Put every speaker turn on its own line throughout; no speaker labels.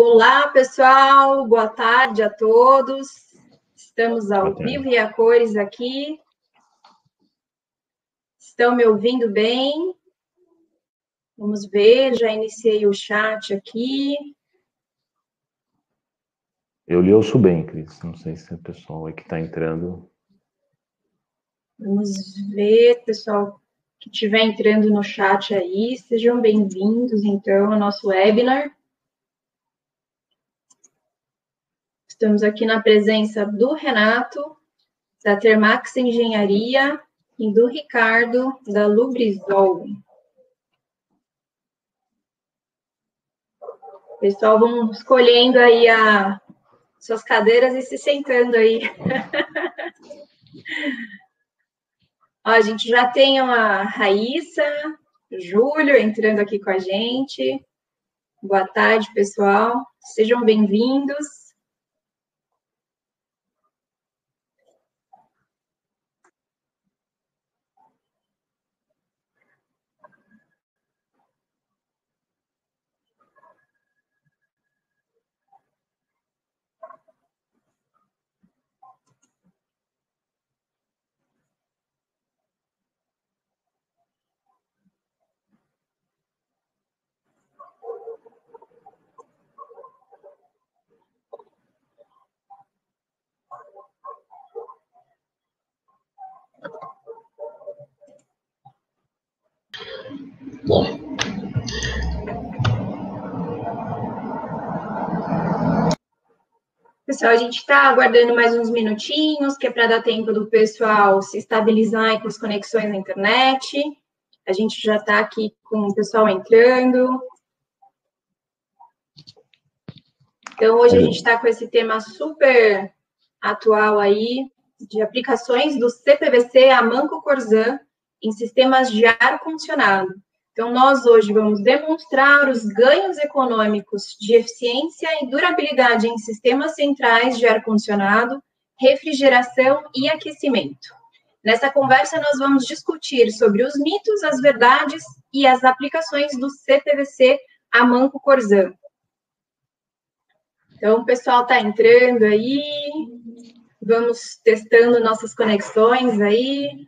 Olá, pessoal, boa tarde a todos. Estamos ao vivo e a cores aqui. Estão me ouvindo bem? Vamos ver, já iniciei o chat aqui.
Eu lhe ouço bem, Cris. Não sei se o pessoal aí que está entrando.
Vamos ver, pessoal que estiver entrando no chat aí, sejam bem-vindos, então, ao nosso webinar. Estamos aqui na presença do Renato, da Thermax Engenharia, e do Ricardo, da Lubrizol. Pessoal, vão escolhendo aí suas cadeiras e se sentando aí. Ó, a gente já tem a Raíssa, o Júlio entrando aqui com a gente. Boa tarde, pessoal. Sejam bem-vindos.
Bom.
Pessoal, a gente está aguardando mais uns minutinhos, que é para dar tempo do pessoal se estabilizar aí com as conexões na internet. A gente já está aqui com o pessoal entrando. Então, hoje a gente está com esse tema super atual aí, de aplicações do CPVC Amanco Corzan em sistemas de ar-condicionado. Então, nós hoje vamos demonstrar os ganhos econômicos de eficiência e durabilidade em sistemas centrais de ar-condicionado, refrigeração e aquecimento. Nessa conversa, nós vamos discutir sobre os mitos, as verdades e as aplicações do CPVC Amanco Corzan. Então, o pessoal está entrando aí, vamos testando nossas conexões aí.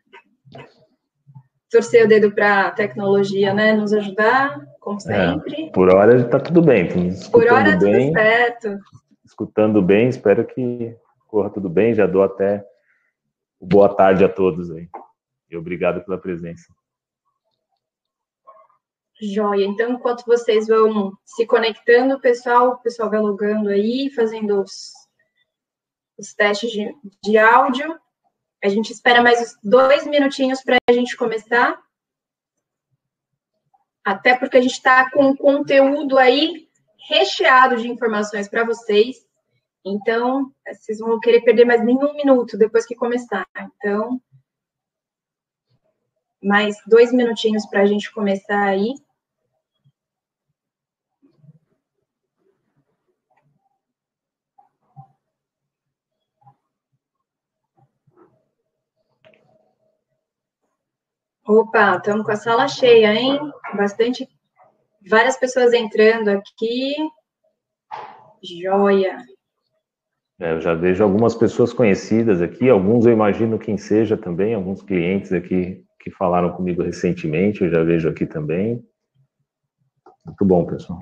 Torcer o dedo para a tecnologia, né, nos ajudar, como sempre.
Por hora está tudo bem.
Por hora tudo certo.
Escutando bem, espero que corra tudo bem. Já dou até boa tarde a todos aí. E obrigado pela presença.
Joia. Então, enquanto vocês vão se conectando, o pessoal vai logando aí, fazendo os testes de áudio. A gente espera mais 2 minutinhos para a gente começar. Até porque a gente está com um conteúdo aí recheado de informações para vocês. Então, vocês vão querer perder mais nenhum minuto depois que começar. Então, mais 2 minutinhos para a gente começar aí. Opa, estamos com a sala cheia, hein? Várias pessoas entrando aqui. Joia.
Eu já vejo algumas pessoas conhecidas aqui, alguns eu imagino quem seja também, alguns clientes aqui que falaram comigo recentemente, eu já vejo aqui também. Muito bom, pessoal.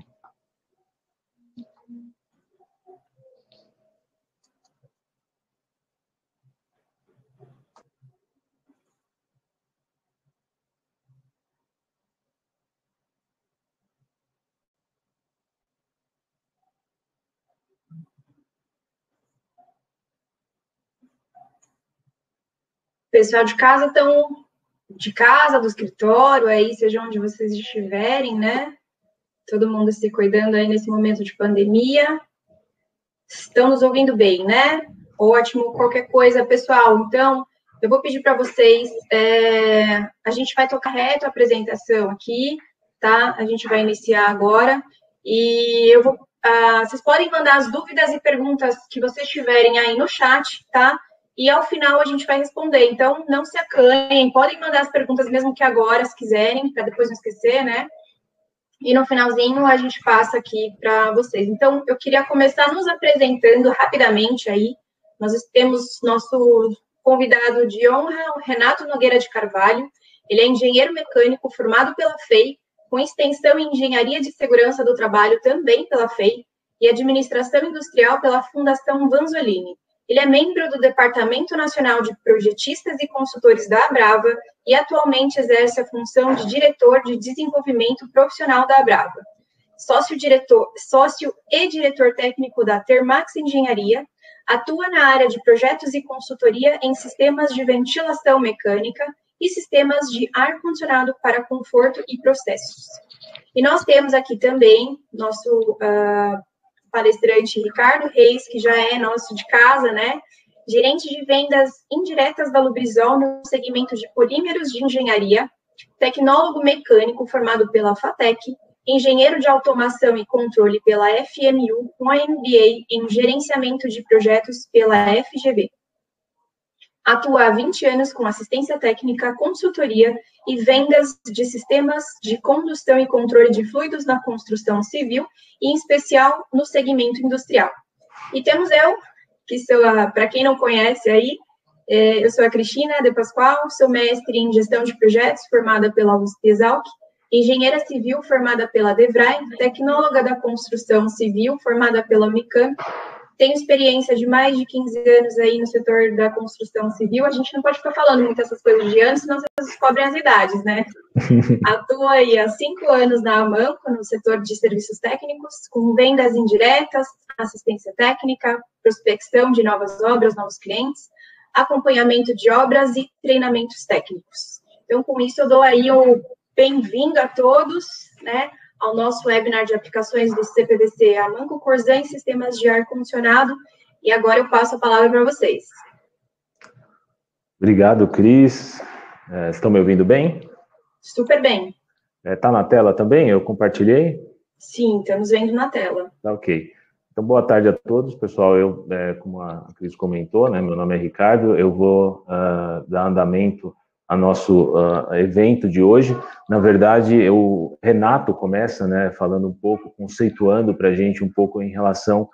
Pessoal de casa estão de casa, do escritório, aí, seja onde vocês estiverem, né? Todo mundo se cuidando aí nesse momento de pandemia. Estão nos ouvindo bem, né? Ótimo, qualquer coisa, pessoal. Então, eu vou pedir para vocês, a gente vai tocar reto a apresentação aqui, tá? A gente vai iniciar agora. E vocês podem mandar as dúvidas e perguntas que vocês tiverem aí no chat, tá? E ao final a gente vai responder. Então, não se acanhem, podem mandar as perguntas mesmo que agora, se quiserem, para depois não esquecer, né? e no finalzinho a gente passa aqui para vocês. Então, eu queria começar nos apresentando rapidamente aí. Nós temos nosso convidado de honra, o Renato Nogueira de Carvalho. Ele é engenheiro mecânico formado pela FEI, com extensão em Engenharia de Segurança do Trabalho também pela FEI, e Administração Industrial pela Fundação Vanzolini. Ele é membro do Departamento Nacional de Projetistas e Consultores da Abrava e atualmente exerce a função de diretor de desenvolvimento profissional da Abrava. Sócio e diretor técnico da Termax Engenharia, atua na área de projetos e consultoria em sistemas de ventilação mecânica e sistemas de ar-condicionado para conforto e processos. E nós temos aqui também nosso palestrante Ricardo Reis, que já é nosso de casa, né? Gerente de vendas indiretas da Lubrizol no segmento de polímeros de engenharia, tecnólogo mecânico formado pela FATEC, engenheiro de automação e controle pela FMU, com MBA em gerenciamento de projetos pela FGV. Atua há 20 anos com assistência técnica, consultoria e vendas de sistemas de condução e controle de fluidos na construção civil, e em especial no segmento industrial. E temos eu, que sou, para quem não conhece aí, eu sou a Cristina De Pascoal, sou mestre em gestão de projetos, formada pela USP-Exalc, engenheira civil formada pela DEVRAE, tecnóloga da construção civil formada pela Unicamp. Tenho experiência de mais de 15 anos aí no setor da construção civil. A gente não pode ficar falando muito essas coisas de anos, senão vocês descobrem as idades, né? Atuo aí há 5 anos na Amanco, no setor de serviços técnicos, com vendas indiretas, assistência técnica, prospecção de novas obras, novos clientes, acompanhamento de obras e treinamentos técnicos. Então, com isso, eu dou aí o bem-vindo a todos, né, ao nosso webinar de aplicações do CPVC Amanco Corzan em sistemas de ar-condicionado. E agora eu passo a palavra para vocês.
Obrigado, Cris. Estão me ouvindo bem?
Super bem.
Está na tela também? Eu compartilhei?
Sim, estamos vendo na tela.
Tá, ok. Então, boa tarde a todos, pessoal. Como a Cris comentou, né, meu nome é Ricardo, eu vou dar andamento ao nosso evento de hoje. Na verdade, o Renato começa, né, falando um pouco, conceituando para a gente um pouco em relação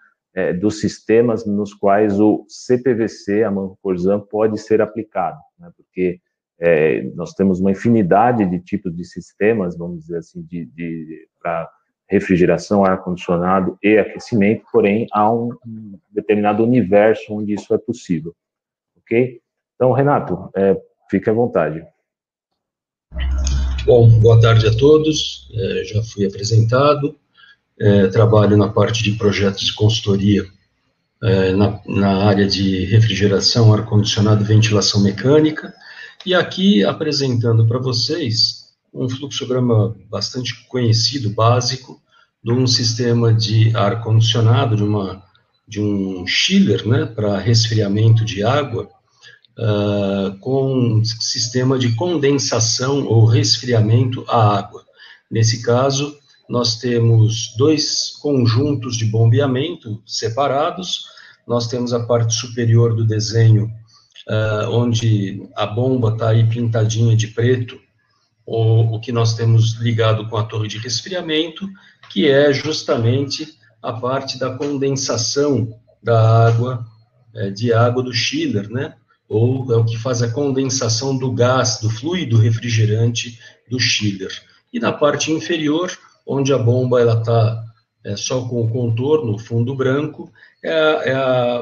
dos sistemas nos quais o CPVC, Amanco Corzan, pode ser aplicado, né, porque nós temos uma infinidade de tipos de sistemas, vamos dizer assim, para refrigeração, ar-condicionado e aquecimento, porém, há um determinado universo onde isso é possível, ok? Então, Renato, fique à vontade.
Bom, boa tarde a todos. Já fui apresentado. Trabalho na parte de projetos de consultoria na área de refrigeração, ar-condicionado e ventilação mecânica. E aqui apresentando para vocês um fluxograma bastante conhecido, básico, de um sistema de ar-condicionado, de um chiller, né, para resfriamento de água, com sistema de condensação ou resfriamento à água. Nesse caso, nós temos 2 conjuntos de bombeamento separados. Nós temos a parte superior do desenho, onde a bomba está aí pintadinha de preto, o que nós temos ligado com a torre de resfriamento, que é justamente a parte da condensação da água, de água do chiller, né? Ou é o que faz a condensação do gás, do fluido refrigerante do chiller. E na parte inferior, onde a bomba está só com o contorno, fundo branco,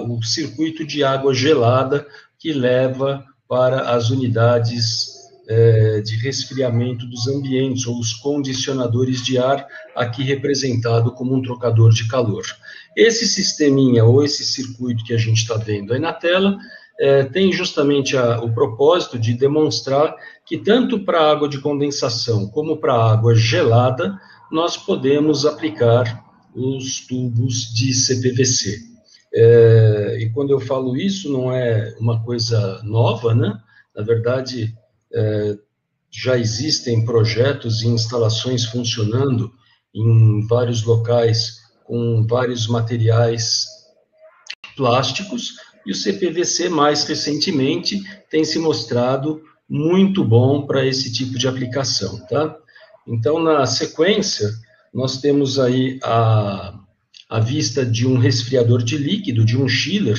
o circuito de água gelada que leva para as unidades de resfriamento dos ambientes, ou os condicionadores de ar, aqui representado como um trocador de calor. Esse sisteminha, ou esse circuito que a gente está vendo aí na tela, tem justamente o propósito de demonstrar que tanto para água de condensação como para água gelada, nós podemos aplicar os tubos de CPVC. E quando eu falo isso, não é uma coisa nova, né? Na verdade, já existem projetos e instalações funcionando em vários locais com vários materiais plásticos, e o CPVC, mais recentemente, tem se mostrado muito bom para esse tipo de aplicação, tá? Então, na sequência, nós temos aí a vista de um resfriador de líquido, de um chiller,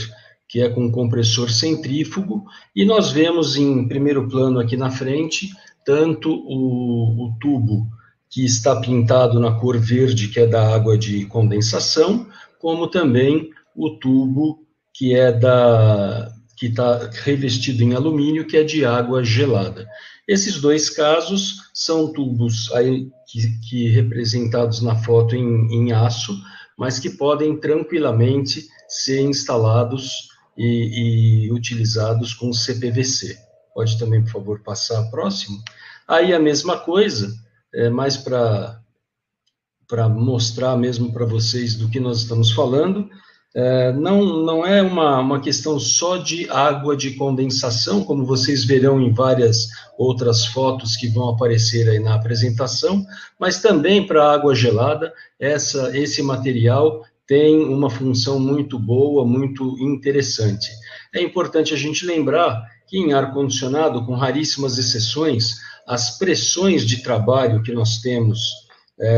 que é com compressor centrífugo, e nós vemos em primeiro plano aqui na frente, tanto o tubo que está pintado na cor verde, que é da água de condensação, como também o tubo que está revestido em alumínio, que é de água gelada. Esses dois casos são tubos aí que representados na foto em aço, mas que podem tranquilamente ser instalados e utilizados com CPVC. Pode também, por favor, passar próximo. Aí a mesma coisa, mais para mostrar mesmo para vocês do que nós estamos falando. Não é uma questão só de água de condensação, como vocês verão em várias outras fotos que vão aparecer aí na apresentação, mas também para água gelada, esse material tem uma função muito boa, muito interessante. É importante a gente lembrar que em ar-condicionado, com raríssimas exceções, as pressões de trabalho que nós temos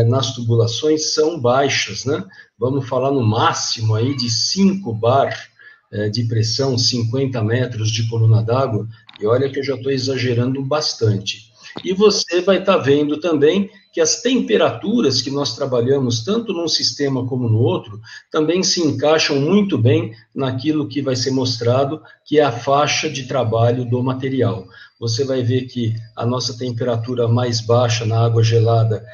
nas tubulações são baixas, né? Vamos falar no máximo aí de 5 bar de pressão, 50 metros de coluna d'água, e olha que eu já estou exagerando bastante. E você vai estar vendo também que as temperaturas que nós trabalhamos, tanto num sistema como no outro, também se encaixam muito bem naquilo que vai ser mostrado, que é a faixa de trabalho do material. Você vai ver que a nossa temperatura mais baixa na água gelada,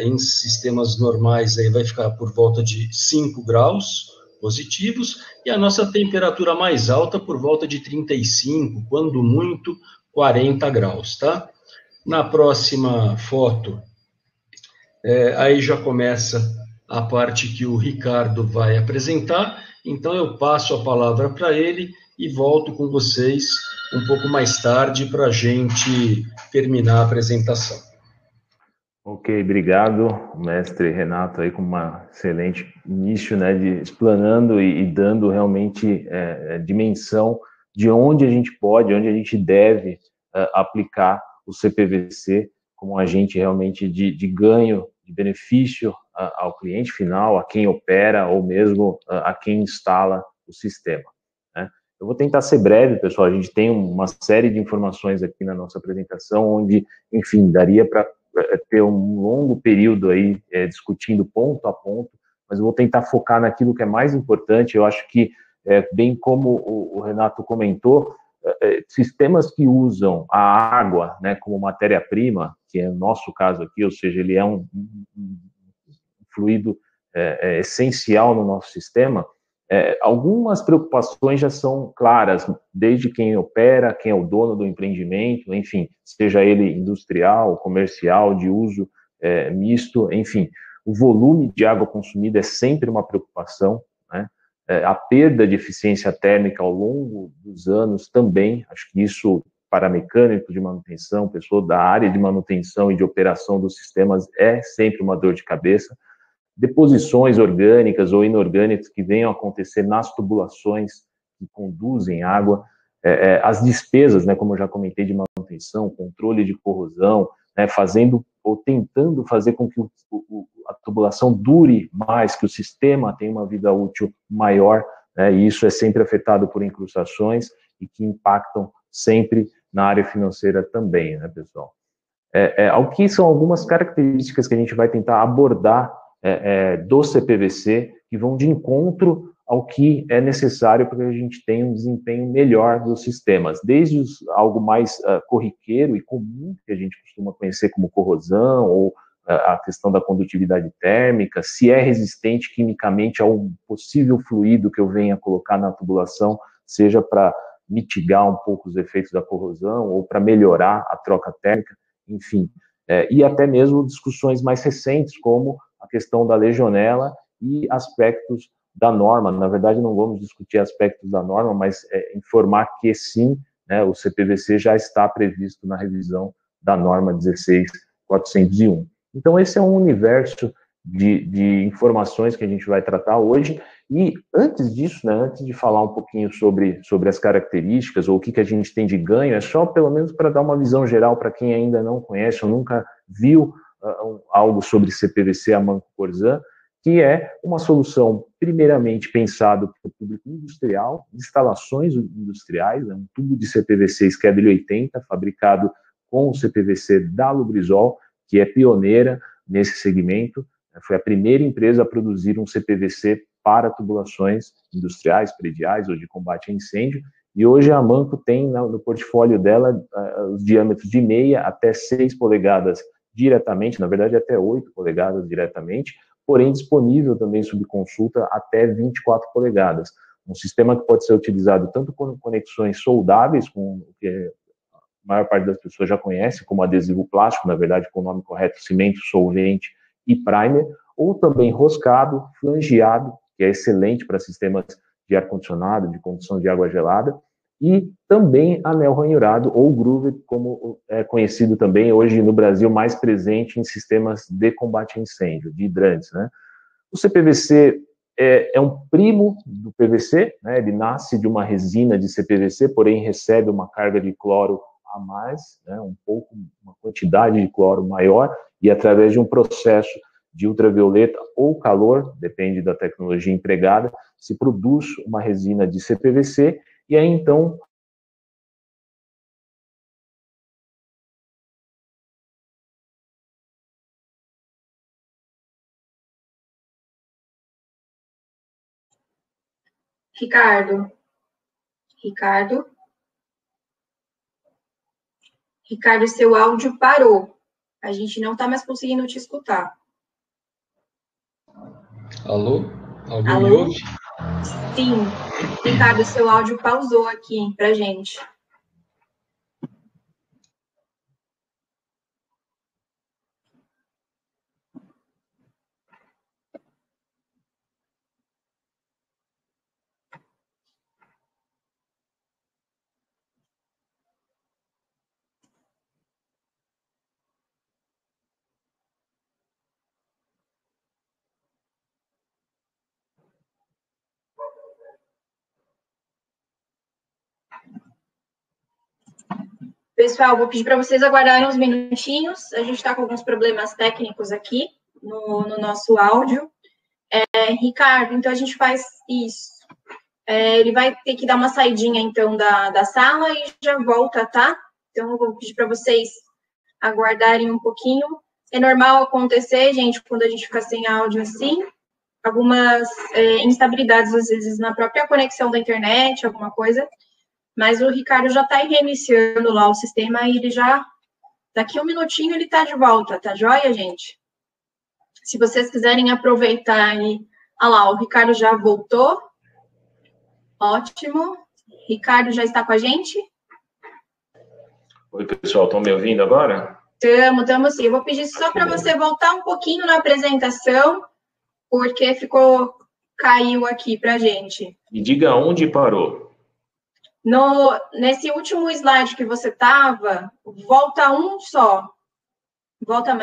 em sistemas normais, aí vai ficar por volta de 5 graus positivos, e a nossa temperatura mais alta por volta de 35, quando muito, 40 graus, tá? Na próxima foto, aí já começa a parte que o Ricardo vai apresentar, então eu passo a palavra para ele e volto com vocês um pouco mais tarde para a gente terminar a apresentação.
Ok, obrigado, mestre Renato, aí com uma excelente início, né, explanando e dando realmente dimensão de onde a gente pode, onde a gente deve aplicar o CPVC como agente realmente de ganho, de benefício ao cliente final, a quem opera ou mesmo a quem instala o sistema, né? Eu vou tentar ser breve, pessoal, a gente tem uma série de informações aqui na nossa apresentação, onde, enfim, daria para ter um longo período aí discutindo ponto a ponto, mas eu vou tentar focar naquilo que é mais importante. Eu acho que, bem como o Renato comentou, sistemas que usam a água, né, como matéria-prima, que é o nosso caso aqui, ou seja, ele é um fluido essencial no nosso sistema, algumas preocupações já são claras, desde quem opera, quem é o dono do empreendimento, enfim, seja ele industrial, comercial, de uso misto, enfim, o volume de água consumida é sempre uma preocupação, né? A perda de eficiência térmica ao longo dos anos também, acho que isso para mecânico de manutenção, pessoa da área de manutenção e de operação dos sistemas é sempre uma dor de cabeça. Deposições orgânicas ou inorgânicas que venham a acontecer nas tubulações que conduzem água, as despesas, né, como eu já comentei, de manutenção, controle de corrosão, né, fazendo ou tentando fazer com que a tubulação dure mais, que o sistema tenha uma vida útil maior, né, e isso é sempre afetado por incrustações e que impactam sempre na área financeira também, né, pessoal? O que são algumas características que a gente vai tentar abordar do CPVC, que vão de encontro ao que é necessário para que a gente tenha um desempenho melhor dos sistemas, desde algo mais corriqueiro e comum, que a gente costuma conhecer como corrosão, ou a questão da condutividade térmica, se é resistente quimicamente a um possível fluido que eu venha colocar na tubulação, seja para mitigar um pouco os efeitos da corrosão, ou para melhorar a troca térmica, enfim, e até mesmo discussões mais recentes, como a questão da legionela e aspectos da norma. Na verdade, não vamos discutir aspectos da norma, mas informar que sim, né, o CPVC já está previsto na revisão da norma 16401. Então, esse é um universo de informações que a gente vai tratar hoje. E antes disso, né, antes de falar um pouquinho sobre as características ou o que a gente tem de ganho, é só pelo menos para dar uma visão geral para quem ainda não conhece ou nunca viu algo sobre CPVC Amanco Corzan, que é uma solução primeiramente pensada para o público industrial, instalações industriais, né, um tubo de CPVC Schedule 80, fabricado com o CPVC da Lubrizol, que é pioneira nesse segmento, foi a primeira empresa a produzir um CPVC para tubulações industriais, prediais ou de combate a incêndio, e hoje a Amanco tem no portfólio dela os diâmetros de 0,5 até 6 polegadas diretamente, na verdade até 8 polegadas diretamente, porém disponível também sob consulta até 24 polegadas. Um sistema que pode ser utilizado tanto com conexões soldáveis, com o que a maior parte das pessoas já conhece, como adesivo plástico, na verdade com o nome correto, cimento, solvente e primer, ou também roscado, flangeado, que é excelente para sistemas de ar-condicionado, de condução de água gelada, e também anel ranhurado, ou groove, como é conhecido também hoje no Brasil, mais presente em sistemas de combate a incêndio, de hidrantes, né? O CPVC é um primo do PVC, né? Ele nasce de uma resina de CPVC, porém recebe uma carga de cloro a mais, né? Uma quantidade de cloro maior, e através de um processo de ultravioleta ou calor, depende da tecnologia empregada, se produz uma resina de CPVC, e aí então
Ricardo, seu áudio parou. A gente não está mais conseguindo te escutar.
Alô? Alguém
Alô?
me ouve?
Sim. Ricardo, seu áudio pausou aqui pra gente. Pessoal, vou pedir para vocês aguardarem uns minutinhos. A gente está com alguns problemas técnicos aqui no nosso áudio. Ricardo, então a gente faz isso. Ele vai ter que dar uma saidinha, então, da sala e já volta, tá? Então, eu vou pedir para vocês aguardarem um pouquinho. É normal acontecer, gente, quando a gente fica sem áudio assim, algumas instabilidades, às vezes, na própria conexão da internet, alguma coisa. Mas o Ricardo já está reiniciando lá o sistema e ele já, daqui um minutinho, ele está de volta, tá joia, gente? Se vocês quiserem aproveitar e... Olha lá, o Ricardo já voltou. Ótimo. Ricardo já está com a gente?
Oi, pessoal, estão me ouvindo agora?
Estamos sim. Eu vou pedir só para você voltar um pouquinho na apresentação, porque caiu aqui para a gente.
Me diga onde parou.
Nesse último slide que você estava, volta um só. Volta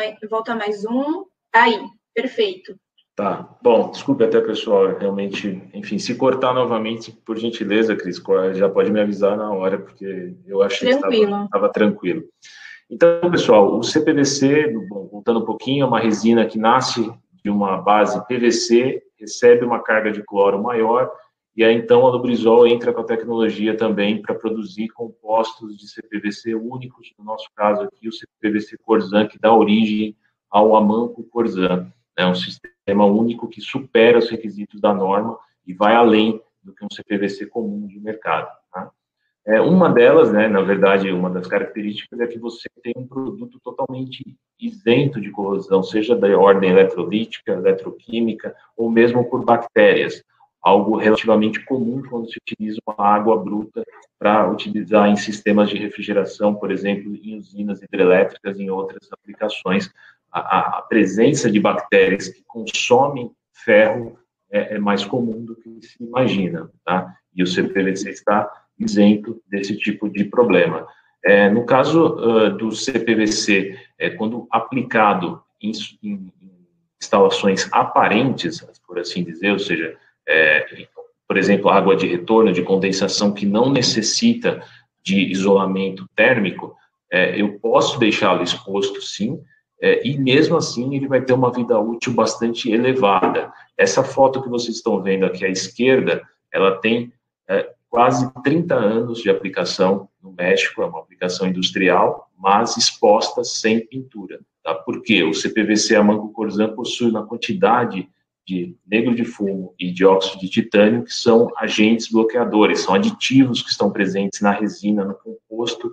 mais um. Aí, perfeito.
Tá, bom, desculpe até, pessoal, realmente, enfim, se cortar novamente, por gentileza, Cris, já pode me avisar na hora, porque eu achei que estava tranquilo. Então, pessoal, o CPVC, bom, voltando um pouquinho, é uma resina que nasce de uma base PVC, recebe uma carga de cloro maior, e aí, então, a Lubrizol entra com a tecnologia também para produzir compostos de CPVC únicos, no nosso caso aqui, o CPVC Corzan, que dá origem ao Amanco Corzan. É um sistema único que supera os requisitos da norma e vai além do que um CPVC comum de mercado. Tá? Uma delas, né, na verdade, uma das características é que você tem um produto totalmente isento de corrosão, seja da ordem eletrolítica, eletroquímica ou mesmo por bactérias. Algo relativamente comum quando se utiliza uma água bruta para utilizar em sistemas de refrigeração, por exemplo, em usinas hidrelétricas e em outras aplicações. A presença de bactérias que consomem ferro é mais comum do que se imagina, tá? E o CPVC está isento desse tipo de problema. No caso do CPVC, quando aplicado em instalações aparentes, por assim dizer, ou seja, por exemplo, água de retorno, de condensação, que não necessita de isolamento térmico, eu posso deixá-lo exposto, sim, e mesmo assim ele vai ter uma vida útil bastante elevada. Essa foto que vocês estão vendo aqui à esquerda, ela tem quase 30 anos de aplicação no México, é uma aplicação industrial, mas exposta sem pintura. Tá? Por quê? O CPVC Amanco Corzan possui uma quantidade de negro de fumo e dióxido de titânio, que são agentes bloqueadores, são aditivos que estão presentes na resina, no composto,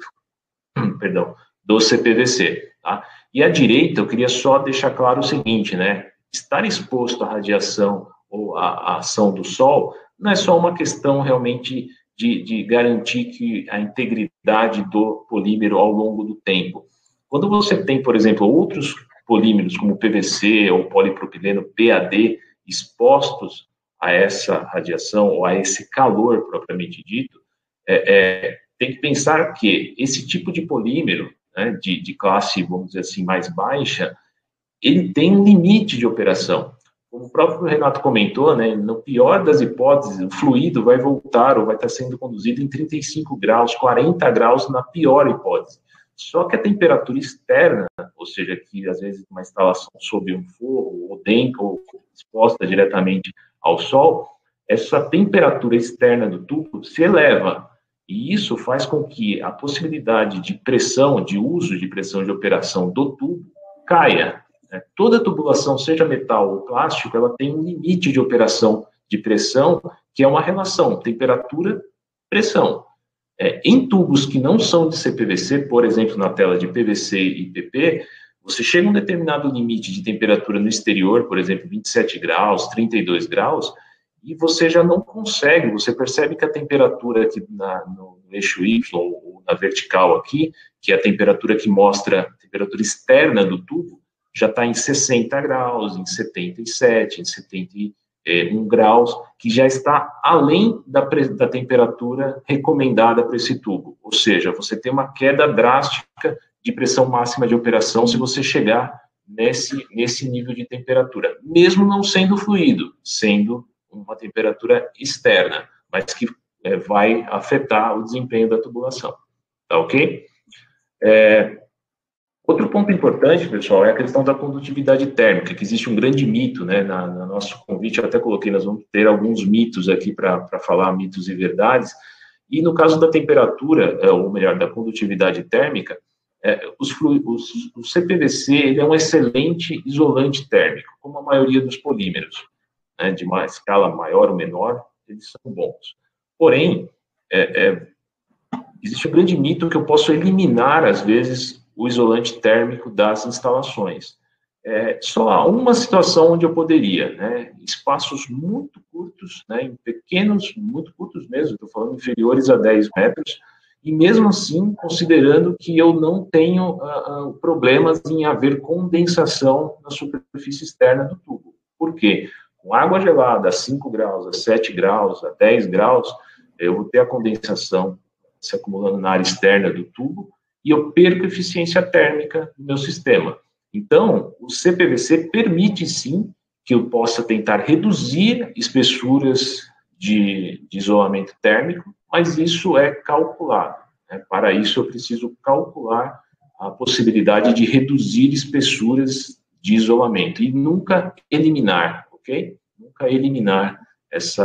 perdão, do CPVC. Tá? E à direita, eu queria só deixar claro o seguinte, né? Estar exposto à radiação ou à ação do sol não é só uma questão realmente de garantir que a integridade do polímero ao longo do tempo. Quando você tem, por exemplo, outros polímeros, como PVC ou polipropileno PAD, expostos a essa radiação ou a esse calor propriamente dito, tem que pensar que esse tipo de polímero, né, de classe, vamos dizer assim, mais baixa, ele tem um limite de operação. Como o próprio Renato comentou, né, no pior das hipóteses, o fluido vai voltar ou vai estar sendo conduzido em 35 graus, 40 graus na pior hipótese. Só que a temperatura externa, ou seja, que às vezes uma instalação sob um forro ou dentro, ou exposta diretamente ao sol, essa temperatura externa do tubo se eleva. E isso faz com que a possibilidade de pressão, de uso de pressão de operação do tubo, caia. Toda tubulação, seja metal ou plástico, ela tem um limite de operação de pressão, que é uma relação temperatura-pressão. Em tubos que não são de CPVC, por exemplo, na tela de PVC e PP, você chega a um determinado limite de temperatura no exterior, por exemplo, 27 graus, 32 graus, e você já não consegue, você percebe que a temperatura aqui no eixo Y, ou na vertical aqui, que é a temperatura que mostra a temperatura externa do tubo, já está em 60 graus, em 77, em 71 graus, que já está além da temperatura recomendada para esse tubo. Ou seja, você tem uma queda drástica de pressão máxima de operação se você chegar nesse nível de temperatura, mesmo não sendo fluido, sendo uma temperatura externa, mas que vai afetar o desempenho da tubulação. Tá ok? Outro ponto importante, pessoal, é a questão da condutividade térmica, que existe um grande mito, né, no nosso convite, eu até coloquei, nós vamos ter alguns mitos aqui para falar mitos e verdades, e no caso da temperatura, ou melhor, da condutividade térmica, o CPVC ele é um excelente isolante térmico, como a maioria dos polímeros, né, de uma escala maior ou menor, eles são bons. Porém, existe um grande mito que eu posso eliminar, às vezes, o isolante térmico das instalações. Só há uma situação onde eu poderia, né, espaços muito curtos, né, em pequenos, muito curtos mesmo, estou falando inferiores a 10 metros, e mesmo assim, considerando que eu não tenho problemas em haver condensação na superfície externa do tubo. Por quê? Com água gelada a 5 graus, a 7 graus, a 10 graus, eu vou ter a condensação se acumulando na área externa do tubo, e eu perco eficiência térmica no meu sistema. Então, o CPVC permite, sim, que eu possa tentar reduzir espessuras de isolamento térmico, mas isso é calculado. Né? Para isso, eu preciso calcular a possibilidade de reduzir espessuras de isolamento e nunca eliminar, ok? Nunca eliminar esse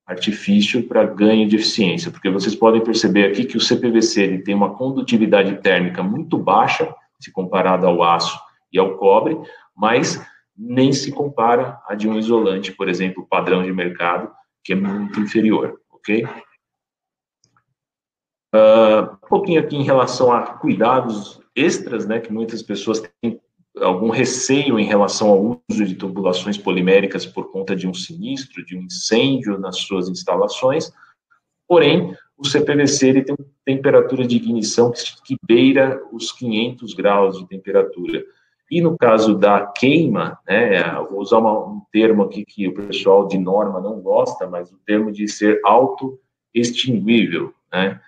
artifício para ganho de eficiência, porque vocês podem perceber aqui que o CPVC ele tem uma condutividade térmica muito baixa, se comparado ao aço e ao cobre, mas nem se compara a de um isolante, por exemplo, padrão de mercado, que é muito inferior, ok? Um pouquinho aqui em relação a cuidados extras, né, que muitas pessoas têm algum receio em relação ao uso de tubulações poliméricas por conta de um sinistro, de um incêndio nas suas instalações, porém, o CPVC ele tem uma temperatura de ignição que beira os 500 graus de temperatura. E no caso da queima, né, vou usar um termo aqui que o pessoal de norma não gosta, mas o termo de ser auto-extinguível, né,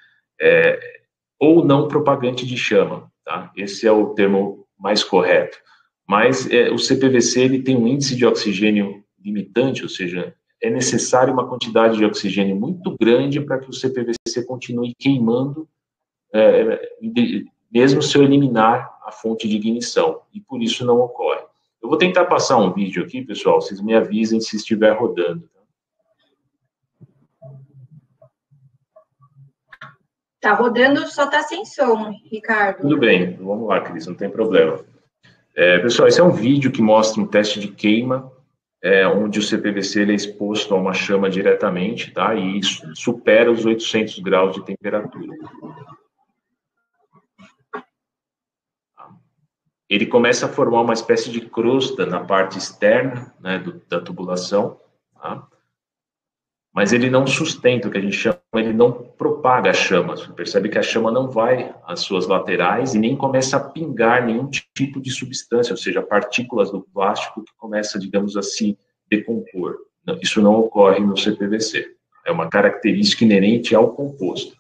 ou não propagante de chama, tá? Esse é o termo mais correto. Mas o CPVC ele tem um índice de oxigênio limitante, ou seja, é necessário uma quantidade de oxigênio muito grande para que o CPVC continue queimando mesmo se eu eliminar a fonte de ignição, e por isso não ocorre. Eu vou tentar passar um vídeo aqui, pessoal, vocês me avisem se estiver rodando.
Tá rodando, só tá sem som, Ricardo.
Tudo bem, vamos lá, Cris, não tem problema. Pessoal, esse é um vídeo que mostra um teste de queima, onde o CPVC ele é exposto a uma chama diretamente, tá? E isso supera os 800 graus de temperatura. Ele começa a formar uma espécie de crosta na parte externa, né, da tubulação, tá? Mas ele não sustenta, o que a gente chama, ele não propaga a chama. Você percebe que a chama não vai às suas laterais e nem começa a pingar nenhum tipo de substância, ou seja, partículas do plástico que começa, digamos assim, decompor. Isso não ocorre no CPVC. É uma característica inerente ao composto.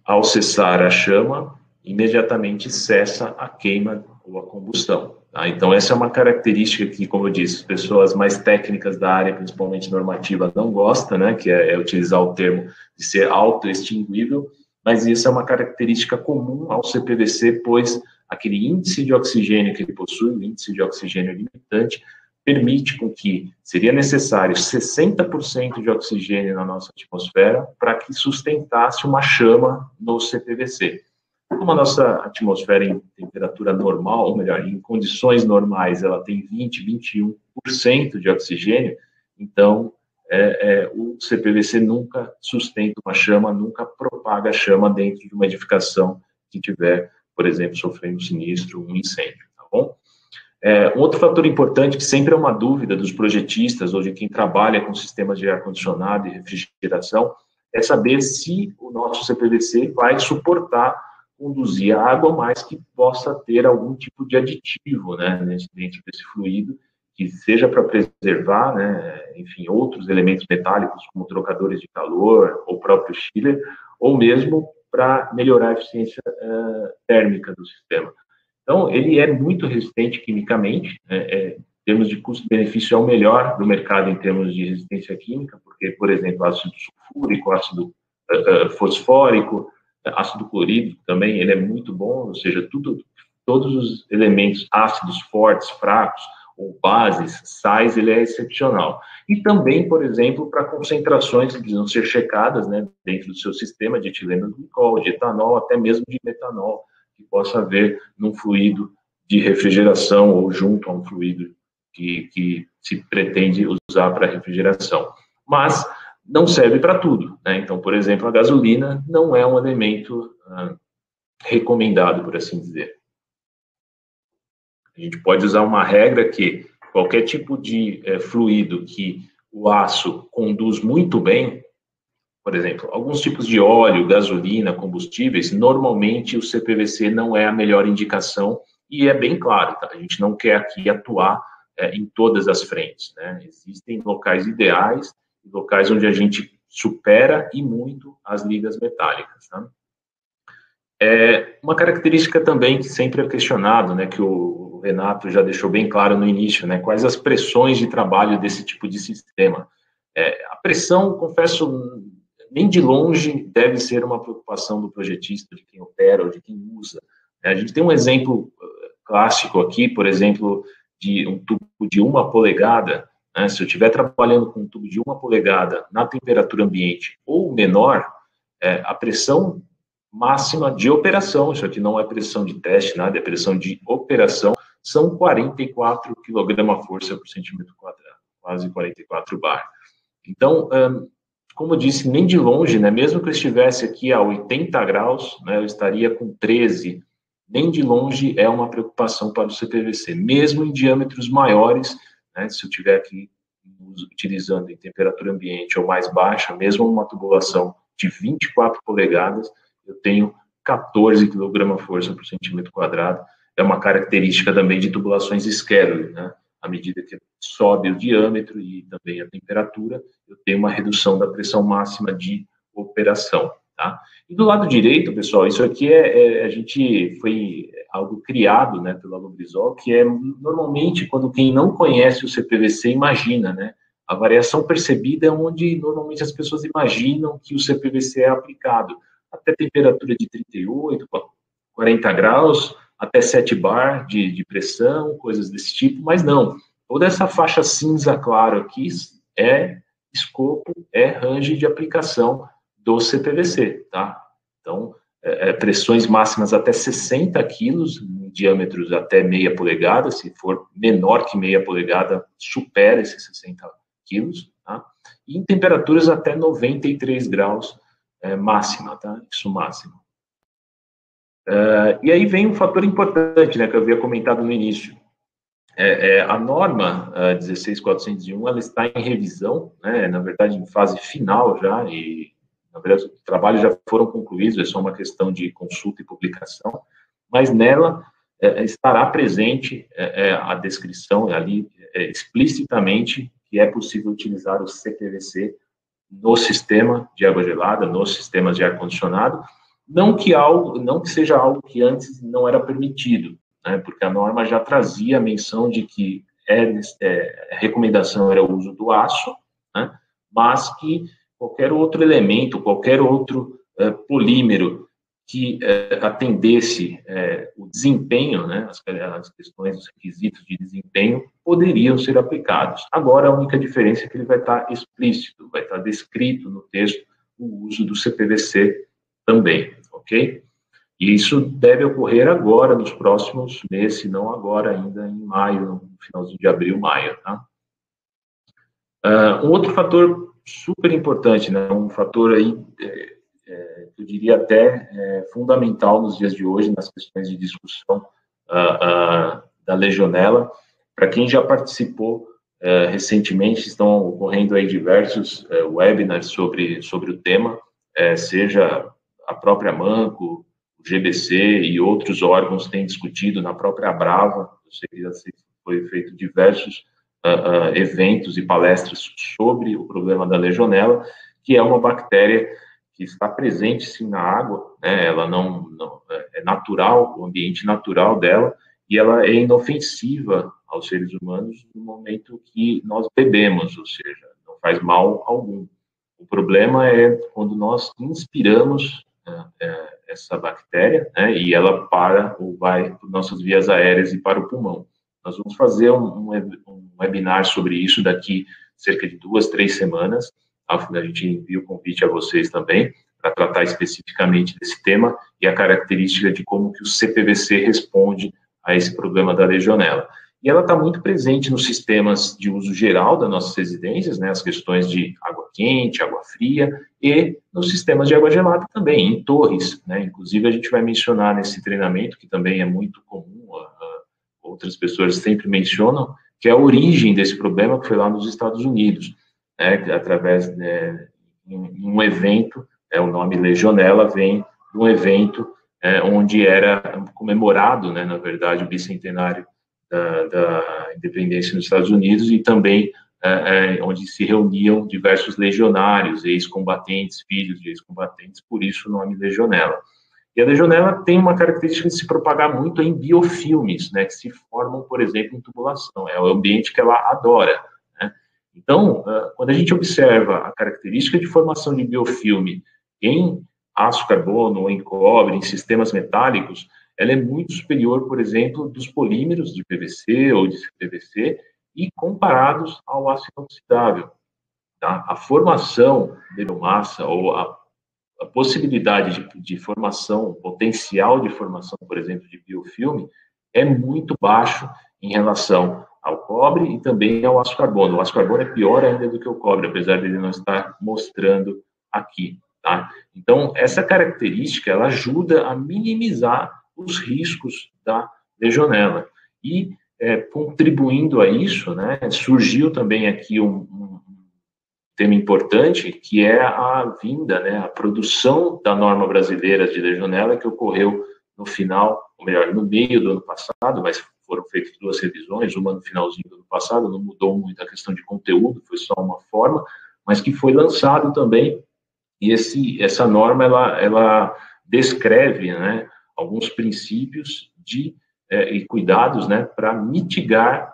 Ao cessar a chama, imediatamente cessa a queima ou a combustão. Tá? Então, essa é uma característica que, como eu disse, as pessoas mais técnicas da área, principalmente normativa, não gostam, né, que é utilizar o termo de ser autoextinguível, mas isso é uma característica comum ao CPVC, pois aquele índice de oxigênio que ele possui, o índice de oxigênio limitante, permite com que seria necessário 60% de oxigênio na nossa atmosfera para que sustentasse uma chama no CPVC. Como a nossa atmosfera em temperatura normal, ou melhor, em condições normais, ela tem 20, 21% de oxigênio, então o CPVC nunca sustenta uma chama, nunca propaga a chama dentro de uma edificação que tiver, por exemplo, sofrendo um sinistro, um incêndio, tá bom? Um outro fator importante, que sempre é uma dúvida dos projetistas ou de quem trabalha com sistemas de ar-condicionado e refrigeração, é saber se o nosso CPVC vai suportar conduzir a água, mas que possa ter algum tipo de aditivo, né, dentro desse fluido, que seja para preservar, né, enfim, outros elementos metálicos, como trocadores de calor, ou próprio chiller, ou mesmo para melhorar a eficiência térmica do sistema. Então, ele é muito resistente quimicamente, em termos de custo-benefício é o melhor do mercado em termos de resistência química, porque, por exemplo, ácido sulfúrico, ácido fosfórico, ácido clorídrico também, ele é muito bom, ou seja, todos os elementos ácidos fortes, fracos, ou bases, sais, ele é excepcional. E também, por exemplo, para concentrações que precisam ser checadas, né, dentro do seu sistema de etileno glicol, de etanol, até mesmo de metanol, que possa haver num fluido de refrigeração ou junto a um fluido que se pretende usar para refrigeração. Mas não serve para tudo, né? Então, por exemplo, a gasolina não é um elemento recomendado, por assim dizer. A gente pode usar uma regra que qualquer tipo de fluido que o aço conduz muito bem, por exemplo, alguns tipos de óleo, gasolina, combustíveis, normalmente o CPVC não é a melhor indicação, e é bem claro, tá? A gente não quer aqui atuar em todas as frentes, né? Existem locais ideais, locais onde a gente supera e muito as ligas metálicas, tá? Uma característica também que sempre é questionado, né, que o Renato já deixou bem claro no início, né, quais as pressões de trabalho desse tipo de sistema. A pressão, confesso, nem de longe deve ser uma preocupação do projetista, de quem opera ou de quem usa. A gente tem um exemplo clássico aqui, por exemplo, de um tubo de 1 polegada, né, se eu estiver trabalhando com um tubo de 1 polegada na temperatura ambiente ou menor, a pressão máxima de operação, isso aqui não é pressão de teste, nada, é pressão de operação, são 44 kg/força por centímetro quadrado, quase 44 bar. Então, como eu disse, nem de longe, né, mesmo que eu estivesse aqui a 80 graus, né, eu estaria com 13, nem de longe é uma preocupação para o CPVC, mesmo em diâmetros maiores, né, se eu estiver aqui utilizando em temperatura ambiente ou mais baixa, mesmo uma tubulação de 24 polegadas, eu tenho 14 kg/força por centímetro quadrado. É uma característica também de tubulações Scalar, né? À medida que sobe o diâmetro e também a temperatura, eu tenho uma redução da pressão máxima de operação, tá? E do lado direito, pessoal, isso aqui foi algo criado, né, pela Lubrizol, que é normalmente quando quem não conhece o CPVC imagina, né, A variação percebida é onde normalmente as pessoas imaginam que o CPVC é aplicado, até temperatura de 38, 40 graus, até 7 bar de pressão, coisas desse tipo, mas não. Toda essa faixa cinza claro aqui é escopo, é range de aplicação do CPVC, tá? Então, pressões máximas até 60 quilos, em diâmetros até meia polegada, se for menor que meia polegada, supera esses 60 quilos, tá? E em temperaturas até 93 graus máxima, tá? Isso máximo. E aí vem um fator importante, né, que eu havia comentado no início. A norma 16401, ela está em revisão, né, na verdade em fase final já, e na verdade os trabalhos já foram concluídos, é só uma questão de consulta e publicação, mas nela estará presente a descrição ali explicitamente que é possível utilizar o CPVC no sistema de água gelada, nos sistemas de ar-condicionado, não que seja algo que antes não era permitido, né, porque a norma já trazia a menção de que a recomendação era o uso do aço, né, mas que qualquer outro elemento, qualquer outro polímero que atendesse o desempenho, né, as questões, os requisitos de desempenho, poderiam ser aplicados. Agora, a única diferença é que ele vai estar explícito, vai estar descrito no texto o uso do CPVC também, ok? E isso deve ocorrer agora, nos próximos meses, se não agora, ainda em maio, no finalzinho de abril, maio, tá? Um outro fator super importante, né, um fator aí, eu diria até fundamental nos dias de hoje, nas questões de discussão da legionela. Para quem já participou recentemente, estão ocorrendo aí diversos webinars sobre o tema, seja a própria Manco, o GBC e outros órgãos têm discutido, na própria Abrava, eu sei que foi feito diversos eventos e palestras sobre o problema da legionela, que é uma bactéria que está presente sim na água, né? Ela não é natural, o ambiente natural dela, e ela é inofensiva aos seres humanos no momento que nós bebemos, ou seja, não faz mal algum. O problema é quando nós inspiramos essa bactéria, né, e ela vai para nossas vias aéreas e para o pulmão. Nós vamos fazer um webinar sobre isso daqui cerca de 2, 3 semanas. A gente envia o convite a vocês também para tratar especificamente desse tema e a característica de como que o CPVC responde a esse problema da legionela. E ela está muito presente nos sistemas de uso geral das nossas residências, né, as questões de água quente, água fria, e nos sistemas de água gelada também, em torres, né, inclusive a gente vai mencionar nesse treinamento, que também é muito comum, outras pessoas sempre mencionam, que é a origem desse problema, que foi lá nos Estados Unidos, né, através de um evento, o nome legionela vem de um evento onde era comemorado, né, na verdade, o bicentenário da independência nos Estados Unidos, e também onde se reuniam diversos legionários, ex-combatentes, filhos de ex-combatentes, por isso o nome legionela. E a legionela tem uma característica de se propagar muito em biofilmes, né, que se formam, por exemplo, em tubulação, é o ambiente que ela adora, né? Então, quando a gente observa a característica de formação de biofilme em aço carbono ou em cobre, em sistemas metálicos, ela é muito superior, por exemplo, dos polímeros de PVC ou de CPVC e comparados ao aço inoxidável. Tá? A formação de biomassa ou a possibilidade de formação, o potencial de formação, por exemplo, de biofilme, é muito baixo em relação ao cobre e também ao aço carbono. O aço carbono é pior ainda do que o cobre, apesar de ele não estar mostrando aqui. Tá? Então, essa característica, ela ajuda a minimizar os riscos da legionela. E, contribuindo a isso, né, surgiu também aqui um tema importante, que é a vinda, né, a produção da norma brasileira de legionela, que ocorreu no final, ou melhor, no meio do ano passado, mas foram feitas 2 revisões, uma no finalzinho do ano passado, não mudou muito a questão de conteúdo, foi só uma forma, mas que foi lançado também, e essa norma, ela descreve, né, alguns princípios e cuidados, né, para mitigar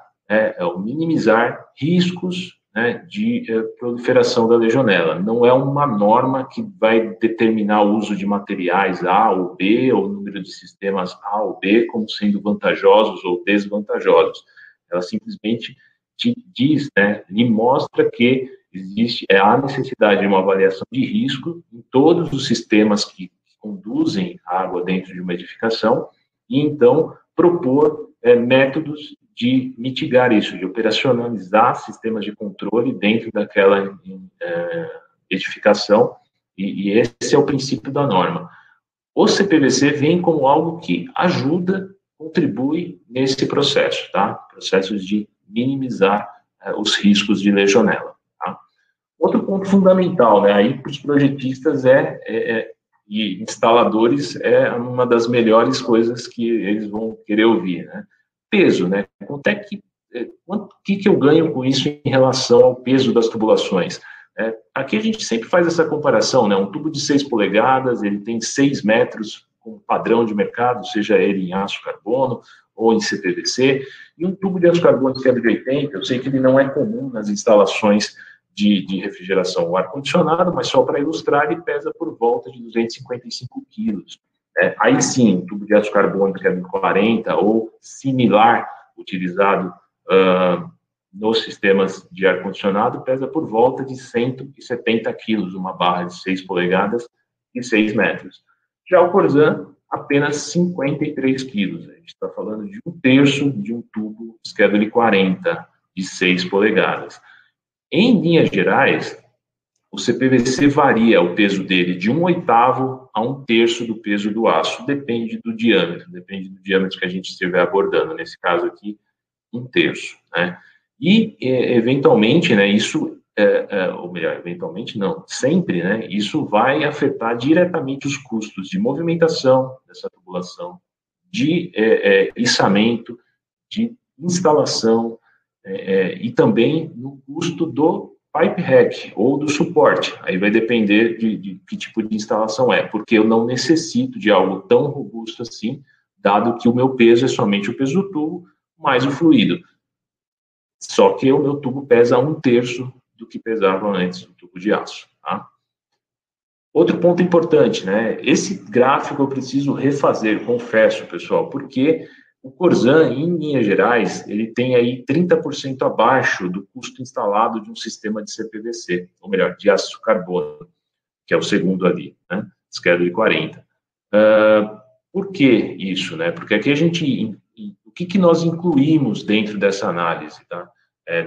ou minimizar riscos né, de proliferação da legionela. Não é uma norma que vai determinar o uso de materiais A ou B, ou o número de sistemas A ou B, como sendo vantajosos ou desvantajosos. Ela simplesmente te diz, né, lhe mostra que existe a necessidade de uma avaliação de risco em todos os sistemas que conduzem água dentro de uma edificação, e então propor métodos de mitigar isso, de operacionalizar sistemas de controle dentro daquela edificação, e esse é o princípio da norma. O CPVC vem como algo que ajuda, contribui nesse processo, tá? Processos de minimizar os riscos de legionela. Tá? Outro ponto fundamental, né, aí para os projetistas e instaladores é uma das melhores coisas que eles vão querer ouvir, né? Peso, né? O que eu ganho com isso em relação ao peso das tubulações? Aqui a gente sempre faz essa comparação, né? Um tubo de 6 polegadas, ele tem 6 metros como padrão de mercado, seja ele em aço carbono ou em CPVC, e um tubo de aço carbono que é de 80, eu sei que ele não é comum nas instalações de refrigeração ou ar-condicionado, mas só para ilustrar, ele pesa por volta de 255 quilos. Aí sim, um tubo de aço carbônico que é de 40 ou similar, utilizado nos sistemas de ar-condicionado, pesa por volta de 170 quilos, uma barra de 6 polegadas e 6 metros. Já o Corzan, apenas 53 quilos. A gente está falando de 1/3 de um tubo Schedule 40, de 6 polegadas. Em linhas gerais, o CPVC varia o peso dele de 1/8 a 1/3 do peso do aço, depende do diâmetro que a gente estiver abordando, nesse caso aqui, 1/3, né? E, eventualmente, né, ou melhor, eventualmente não, sempre, né, isso vai afetar diretamente os custos de movimentação dessa tubulação, de içamento, de instalação, e também no custo do pipe rack ou do suporte. Aí vai depender de que tipo de instalação é, porque eu não necessito de algo tão robusto assim, dado que o meu peso é somente o peso do tubo mais o fluido. Só que o meu tubo pesa 1/3 do que pesava antes do tubo de aço. Tá? Outro ponto importante, né? Esse gráfico eu preciso refazer, confesso, pessoal, porque o Corzan, em linhas gerais, ele tem aí 30% abaixo do custo instalado de um sistema de CPVC, ou melhor, de aço carbono, que é o segundo ali, né? Schedule 40. Por que isso, né? Porque aqui o que nós incluímos dentro dessa análise, tá?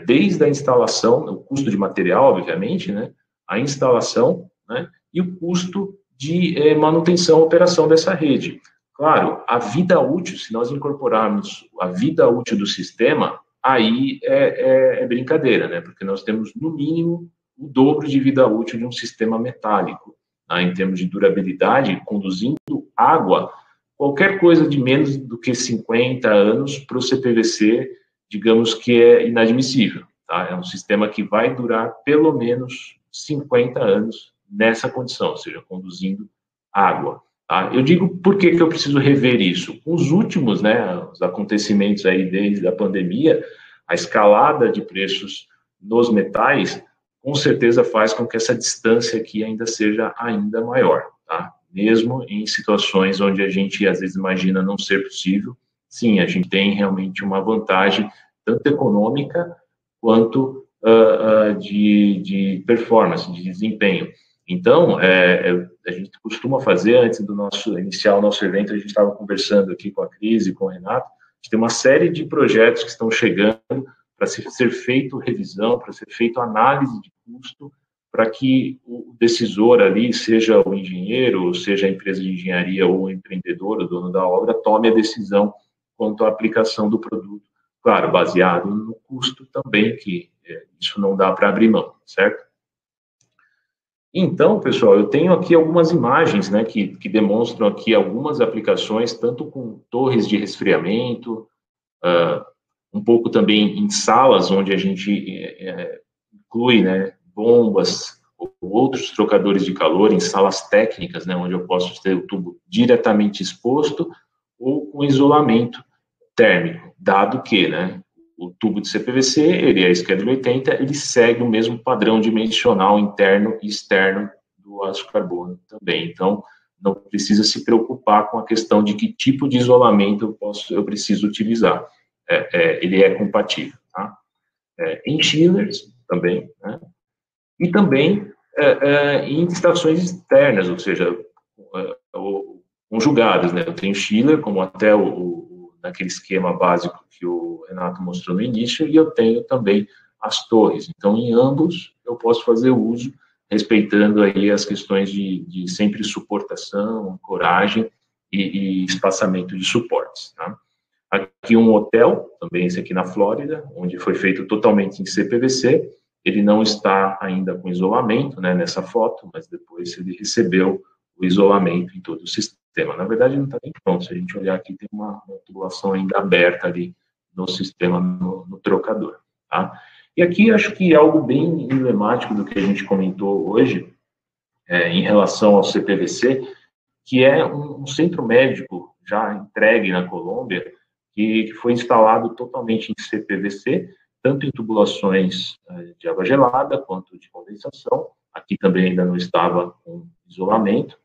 Desde a instalação, o custo de material, obviamente, né? A instalação, né? E o custo de manutenção e operação dessa rede. Claro, a vida útil, se nós incorporarmos a vida útil do sistema, aí é brincadeira, né? Porque nós temos, no mínimo, o dobro de vida útil de um sistema metálico, tá? Em termos de durabilidade, conduzindo água, qualquer coisa de menos do que 50 anos para o CPVC, digamos que é inadmissível, tá? É um sistema que vai durar pelo menos 50 anos nessa condição, ou seja, conduzindo água. Tá? Eu digo por que eu preciso rever isso. Com os últimos, né, os acontecimentos aí desde a pandemia, a escalada de preços nos metais, com certeza faz com que essa distância aqui ainda seja ainda maior, tá? Mesmo em situações onde a gente às vezes imagina não ser possível, sim, a gente tem realmente uma vantagem tanto econômica quanto de performance, de desempenho. Então, a gente costuma fazer, antes do iniciar o nosso evento, a gente estava conversando aqui com a Cris e com o Renato, a gente tem uma série de projetos que estão chegando para ser feito revisão, para ser feito análise de custo, para que o decisor ali, seja o engenheiro, ou seja a empresa de engenharia ou o empreendedor, o dono da obra, tome a decisão quanto à aplicação do produto, claro, baseado no custo também, que isso não dá para abrir mão, certo? Então, pessoal, eu tenho aqui algumas imagens, né, que demonstram aqui algumas aplicações, tanto com torres de resfriamento, um pouco também em salas onde a gente inclui, né, bombas ou outros trocadores de calor, em salas técnicas, né, onde eu posso ter o tubo diretamente exposto ou com isolamento térmico, dado que, né, o tubo de CPVC, ele é Schedule 80, ele segue o mesmo padrão dimensional interno e externo do aço carbono também. Então, não precisa se preocupar com a questão de que tipo de isolamento eu preciso utilizar. Ele é compatível. Tá? Em chillers também, né? E também em estações externas, ou seja, conjugadas, né? Eu tenho chiller, como até naquele esquema básico que o Renato mostrou no início, e eu tenho também as torres. Então, em ambos, eu posso fazer uso, respeitando aí as questões de sempre suportação, ancoragem e espaçamento de suportes. Tá? Aqui um hotel, também esse aqui na Flórida, onde foi feito totalmente em CPVC. Ele não está ainda com isolamento, né, nessa foto, mas depois ele recebeu o isolamento em todo o sistema. Na verdade, não está nem pronto. Se a gente olhar aqui, tem uma tubulação ainda aberta ali no sistema, no trocador. Tá? E aqui acho que é algo bem emblemático do que a gente comentou hoje, em relação ao CPVC, que é um centro médico já entregue na Colômbia, que foi instalado totalmente em CPVC, tanto em tubulações de água gelada quanto de condensação. Aqui também ainda não estava com isolamento,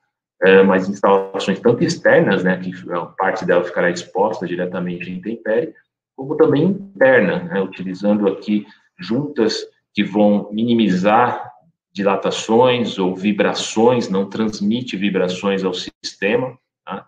mas instalações tanto externas, né, que parte dela ficará exposta diretamente à intempérie, como também interna, né, utilizando aqui juntas que vão minimizar dilatações ou vibrações, não transmite vibrações ao sistema, tá?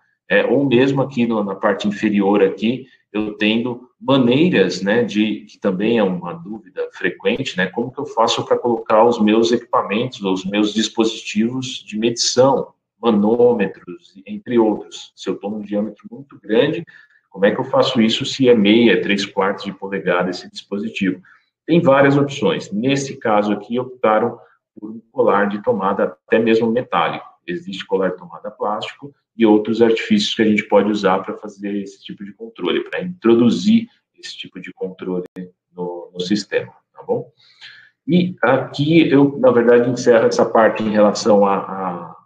Ou mesmo aqui na parte inferior aqui, eu tendo maneiras, né, que também é uma dúvida frequente, né, como que eu faço para colocar os meus equipamentos, os meus dispositivos de medição, manômetros, entre outros. Se eu estou num diâmetro muito grande, como é que eu faço isso se é meia, 3/4 de polegada esse dispositivo? Tem várias opções. Nesse caso aqui, optaram por um colar de tomada até mesmo metálico. Existe colar de tomada plástico e outros artifícios que a gente pode usar para fazer esse tipo de controle, para introduzir esse tipo de controle no sistema, tá bom? E aqui eu, na verdade, encerro essa parte em relação à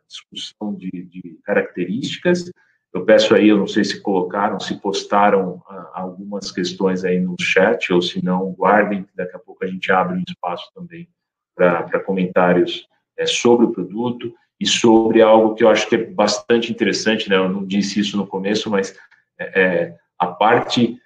discussão de características. Eu peço aí, eu não sei se colocaram, se postaram algumas questões aí no chat, ou se não, guardem, daqui a pouco a gente abre um espaço também para comentários sobre o produto e sobre algo que eu acho que é bastante interessante, né? Eu não disse isso no começo, mas a parte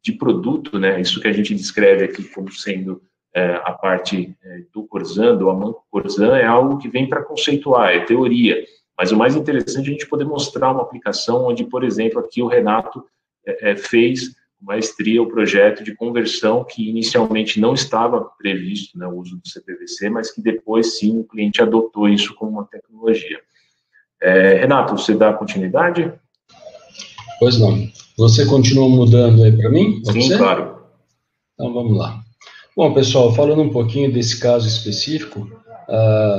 de produto, né? Isso que a gente descreve aqui como sendo a parte do Corzan, do Amanco Corzan, é algo que vem para conceituar, é teoria. Mas o mais interessante é a gente poder mostrar uma aplicação onde, por exemplo, aqui o Renato fez com maestria o projeto de conversão que inicialmente não estava previsto, né, o uso do CPVC, mas que depois, sim, o cliente adotou isso como uma tecnologia. Renato, você dá continuidade?
Pois não. Você continua mudando aí para mim?
Sim, claro.
Então, vamos lá. Bom, pessoal, falando um pouquinho desse caso específico,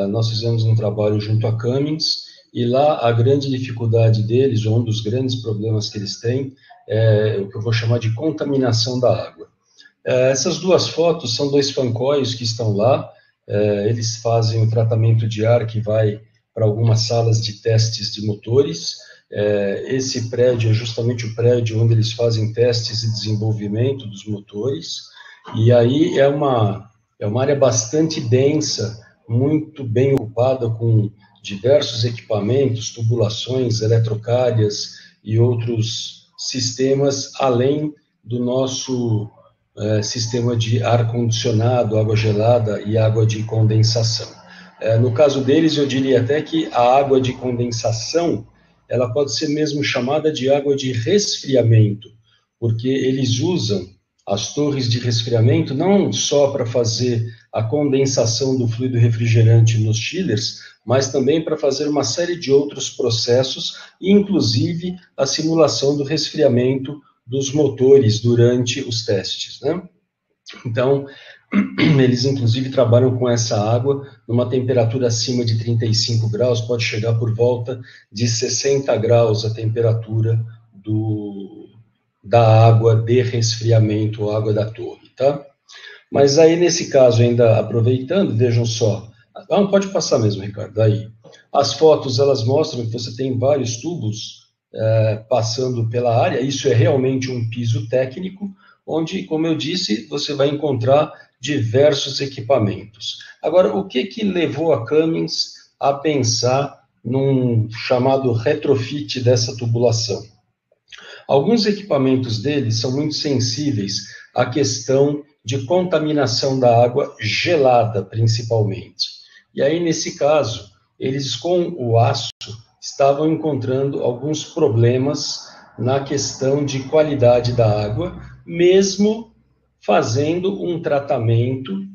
nós fizemos um trabalho junto à Cummins, e lá a grande dificuldade deles, ou um dos grandes problemas que eles têm, é o que eu vou chamar de contaminação da água. Essas duas fotos são dois fancóios que estão lá, eles fazem o tratamento de ar que vai para algumas salas de testes de motores. Esse prédio é justamente o prédio onde eles fazem testes e desenvolvimento dos motores, e aí é uma área bastante densa, muito bem ocupada com diversos equipamentos, tubulações, eletrocárias e outros sistemas, além do nosso sistema de ar-condicionado, água gelada e água de condensação. No caso deles, eu diria até que a água de condensação, ela pode ser mesmo chamada de água de resfriamento, porque eles usam as torres de resfriamento não só para fazer a condensação do fluido refrigerante nos chillers, mas também para fazer uma série de outros processos, inclusive a simulação do resfriamento dos motores durante os testes, né? Então, eles inclusive trabalham com essa água numa temperatura acima de 35 graus, pode chegar por volta de 60 graus a temperatura da água de resfriamento, ou água da torre, tá? Mas aí, nesse caso, ainda aproveitando, vejam só, pode passar mesmo, Ricardo, aí. As fotos, elas mostram que você tem vários tubos passando pela área, isso é realmente um piso técnico, onde, como eu disse, você vai encontrar diversos equipamentos. Agora, o que levou a Cummins a pensar num chamado retrofit dessa tubulação? Alguns equipamentos deles são muito sensíveis à questão de contaminação da água gelada, principalmente. E aí, nesse caso, eles, com o aço, estavam encontrando alguns problemas na questão de qualidade da água, mesmo fazendo um tratamento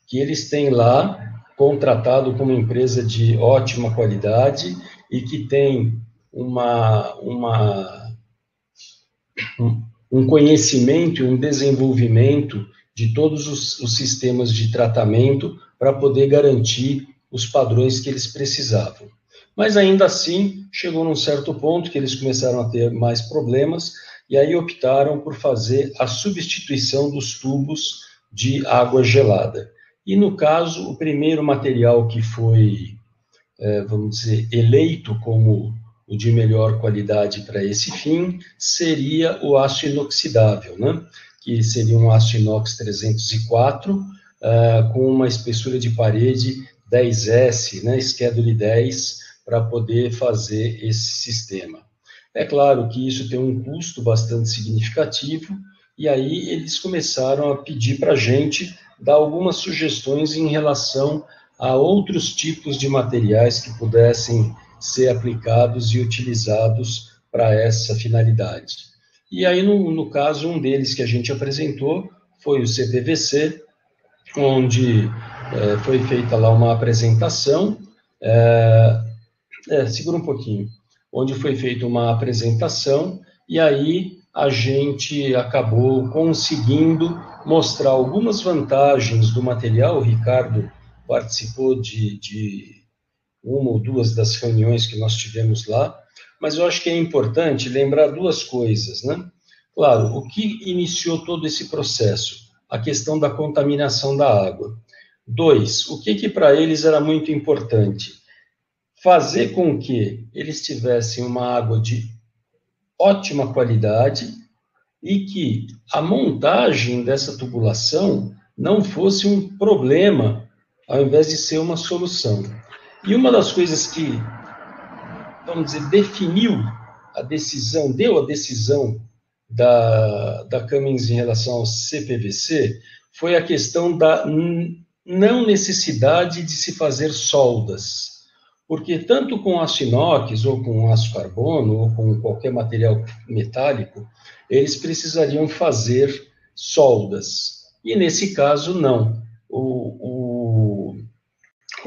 que eles têm lá, contratado com uma empresa de ótima qualidade e que tem um conhecimento e um desenvolvimento de todos os sistemas de tratamento para poder garantir os padrões que eles precisavam. Mas ainda assim, chegou num certo ponto que eles começaram a ter mais problemas e aí optaram por fazer a substituição dos tubos de água gelada. E no caso, o primeiro material que foi, vamos dizer, eleito como o de melhor qualidade para esse fim seria o aço inoxidável, né? Que seria um aço inox 304 com uma espessura de parede 10S, né? Schedule 10, para poder fazer esse sistema. É claro que isso tem um custo bastante significativo, e aí eles começaram a pedir para a gente dar algumas sugestões em relação a outros tipos de materiais que pudessem ser aplicados e utilizados para essa finalidade. E aí, no caso, um deles que a gente apresentou foi o CPVC, onde foi feita lá uma apresentação, segura um pouquinho, onde foi feita uma apresentação, e aí a gente acabou conseguindo mostrar algumas vantagens do material. O Ricardo participou de uma ou duas das reuniões que nós tivemos lá, mas eu acho que é importante lembrar duas coisas, né? Claro, o que iniciou todo esse processo? A questão da contaminação da água. 2, o que para eles era muito importante? Fazer com que eles tivessem uma água de ótima qualidade e que a montagem dessa tubulação não fosse um problema, ao invés de ser uma solução. E uma das coisas que, vamos dizer, definiu a decisão, deu a decisão da Cummins em relação ao CPVC, foi a questão da não necessidade de se fazer soldas. Porque tanto com aço inox, ou com aço carbono, ou com qualquer material metálico, eles precisariam fazer soldas. E nesse caso, não. O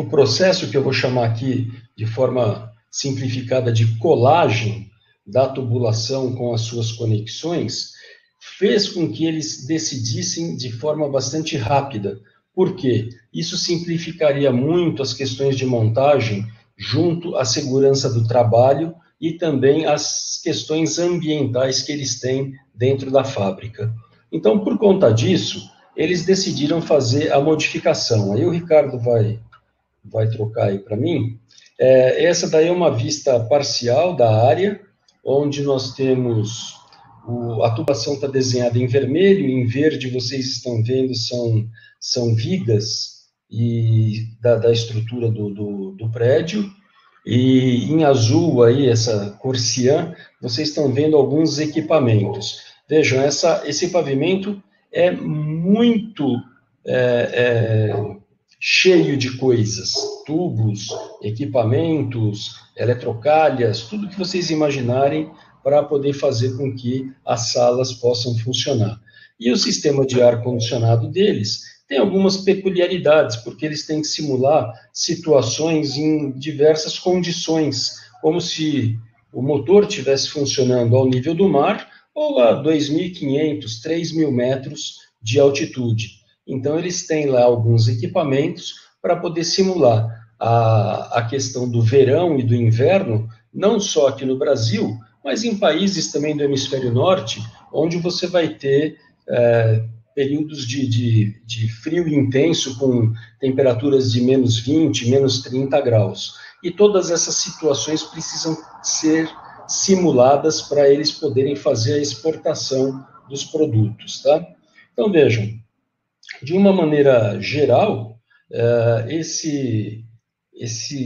processo que eu vou chamar aqui, de forma simplificada, de colagem da tubulação com as suas conexões, fez com que eles decidissem de forma bastante rápida. Por quê? Isso simplificaria muito as questões de montagem, junto à segurança do trabalho e também as questões ambientais que eles têm dentro da fábrica. Então, por conta disso, eles decidiram fazer a modificação. Aí o Ricardo vai trocar aí para mim. Essa daí é uma vista parcial da área, onde nós temos a tubulação está desenhada em vermelho, em verde vocês estão vendo são vigas e da estrutura do prédio, e em azul aí, essa cor cian, vocês estão vendo alguns equipamentos. Vejam, esse pavimento é muito cheio de coisas, tubos, equipamentos, eletrocalhas, tudo que vocês imaginarem para poder fazer com que as salas possam funcionar. E o sistema de ar-condicionado deles tem algumas peculiaridades, porque eles têm que simular situações em diversas condições, como se o motor estivesse funcionando ao nível do mar ou a 2.500, 3.000 metros de altitude. Então, eles têm lá alguns equipamentos para poder simular a questão do verão e do inverno, não só aqui no Brasil, mas em países também do hemisfério norte, onde você vai ter períodos de frio intenso, com temperaturas de menos 20, menos 30 graus. E todas essas situações precisam ser simuladas para eles poderem fazer a exportação dos produtos, tá? Então, vejam, de uma maneira geral, esse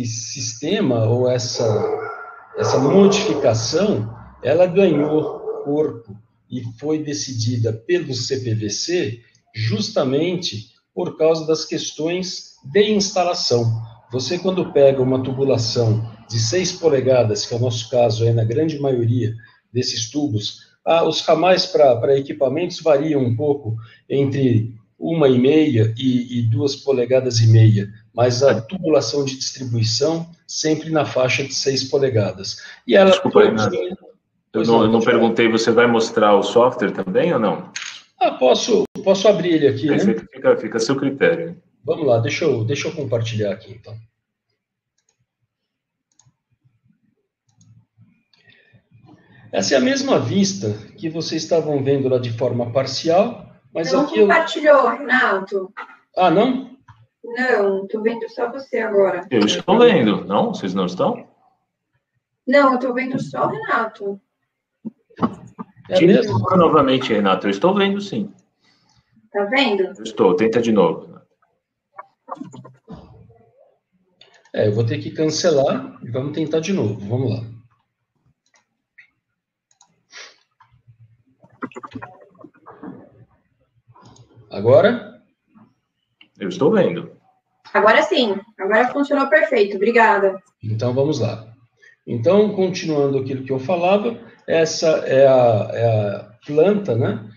sistema ou essa modificação, ela ganhou corpo e foi decidida pelo CPVC justamente por causa das questões de instalação. Você, quando pega uma tubulação de 6 polegadas, que é o nosso caso, na grande maioria desses tubos, os ramais para equipamentos variam um pouco entre 1,5 e 2,5 polegadas, mas a tubulação de distribuição sempre na faixa de 6 polegadas. E ela...
Desculpa, Renato. Eu não perguntei, você vai mostrar o software também ou não?
Posso abrir ele aqui, né?
Fica a seu critério.
Vamos lá, deixa eu compartilhar aqui, então. Essa é a mesma vista que vocês estavam vendo lá de forma parcial, mas
não
aqui
compartilhou, Renato.
Não?
Não, estou vendo só você agora.
Eu estou vendo, não? Vocês não estão?
Não, eu estou vendo só o Renato.
Mesmo? Novamente, Renato, eu estou vendo, sim.
Tá vendo?
Eu estou, tenta de novo.
Eu vou ter que cancelar e vamos tentar de novo, vamos lá. Agora?
Eu estou vendo.
Agora sim, agora funcionou perfeito, obrigada.
Então, vamos lá. Então, continuando aquilo que eu falava, essa é a planta, né?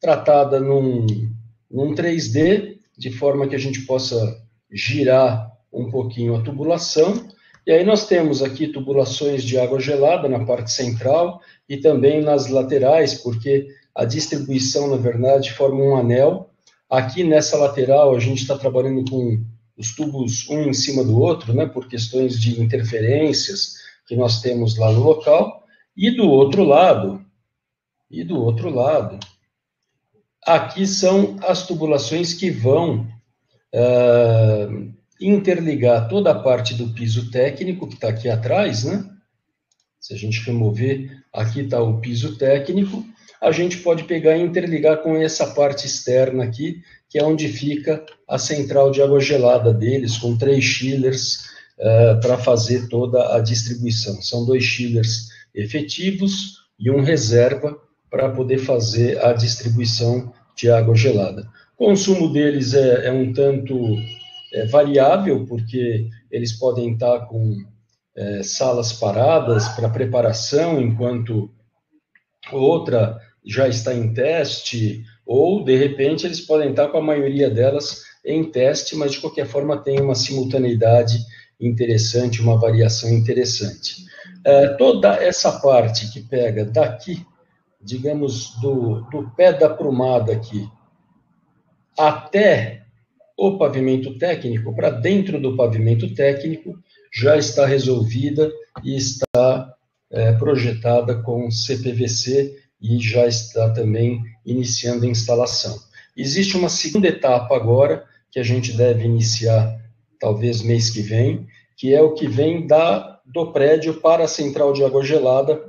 Tratada num 3D, de forma que a gente possa girar um pouquinho a tubulação. E aí nós temos aqui tubulações de água gelada na parte central e também nas laterais, porque a distribuição, na verdade, forma um anel. Aqui nessa lateral, a gente está trabalhando com os tubos um em cima do outro, né, por questões de interferências que nós temos lá no local. E do outro lado, aqui são as tubulações que vão interligar toda a parte do piso técnico, que está aqui atrás, né? Se a gente remover, aqui está o piso técnico, a gente pode pegar e interligar com essa parte externa aqui, que é onde fica a central de água gelada deles, com 3 chillers para fazer toda a distribuição. São 2 chillers efetivos e um reserva para poder fazer a distribuição de água gelada. O consumo deles é um tanto variável, porque eles podem estar com salas paradas para preparação, enquanto outra já está em teste, ou, de repente, eles podem estar com a maioria delas em teste, mas, de qualquer forma, tem uma simultaneidade interessante, uma variação interessante. Toda essa parte que pega daqui, digamos, do pé da prumada aqui, até o pavimento técnico, para dentro do pavimento técnico, já está resolvida e está projetada com CPVC e já está também iniciando a instalação. Existe uma segunda etapa agora, que a gente deve iniciar, talvez mês que vem, que é o que vem do prédio para a central de água gelada,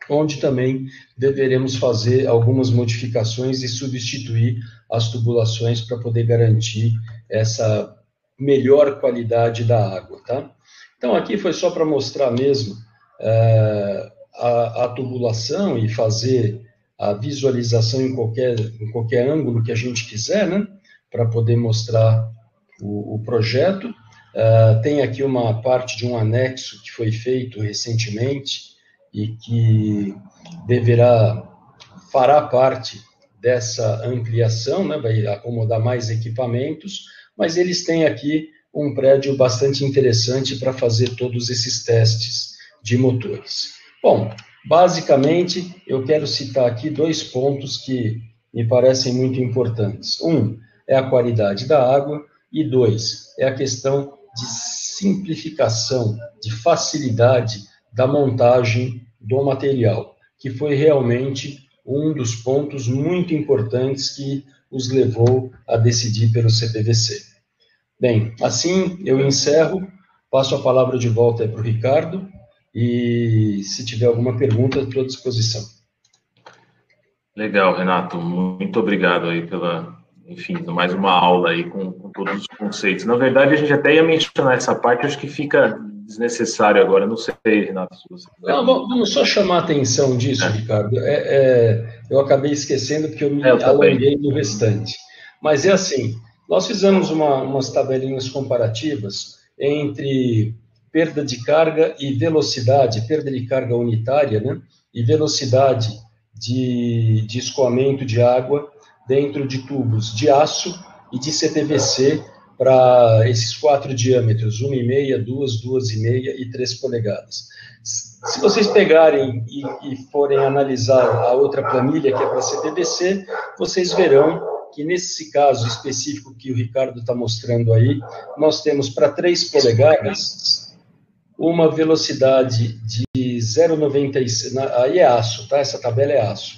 onde também deveremos fazer algumas modificações e substituir as tubulações para poder garantir essa melhor qualidade da água, tá? Então, aqui foi só para mostrar mesmo a tubulação e fazer a visualização em qualquer ângulo que a gente quiser, né? Para poder mostrar o projeto. Tem aqui uma parte de um anexo que foi feito recentemente e que fará parte dessa ampliação, né? Vai acomodar mais equipamentos, mas eles têm aqui um prédio bastante interessante para fazer todos esses testes de motores. Bom, basicamente, eu quero citar aqui 2 pontos que me parecem muito importantes. 1 é a qualidade da água e 2 é a questão de simplificação, de facilidade da montagem do material, que foi realmente um dos pontos muito importantes que os levou a decidir pelo CPVC. Bem, assim eu encerro, passo a palavra de volta para o Ricardo, e se tiver alguma pergunta, estou à disposição.
Legal, Renato. Muito obrigado aí pela, enfim, mais uma aula aí com todos os conceitos. Na verdade, a gente até ia mencionar essa parte, acho que fica desnecessário agora. Não sei, Renato, se você quiser.
Vamos só chamar a atenção disso, Ricardo. Eu acabei esquecendo porque eu me
Eu também.
alonguei no restante. Mas é assim, nós fizemos umas tabelinhas comparativas entre perda de carga e velocidade, perda de carga unitária, né? E velocidade de escoamento de água dentro de tubos de aço e de CPVC para esses 4 diâmetros, 1,5, 2, 2,5 e 3 polegadas. Se vocês pegarem e forem analisar a outra planilha, que é para CPVC, vocês verão que nesse caso específico que o Ricardo está mostrando aí, nós temos para 3 polegadas uma velocidade de 0,96, aí é aço, tá? Essa tabela é aço.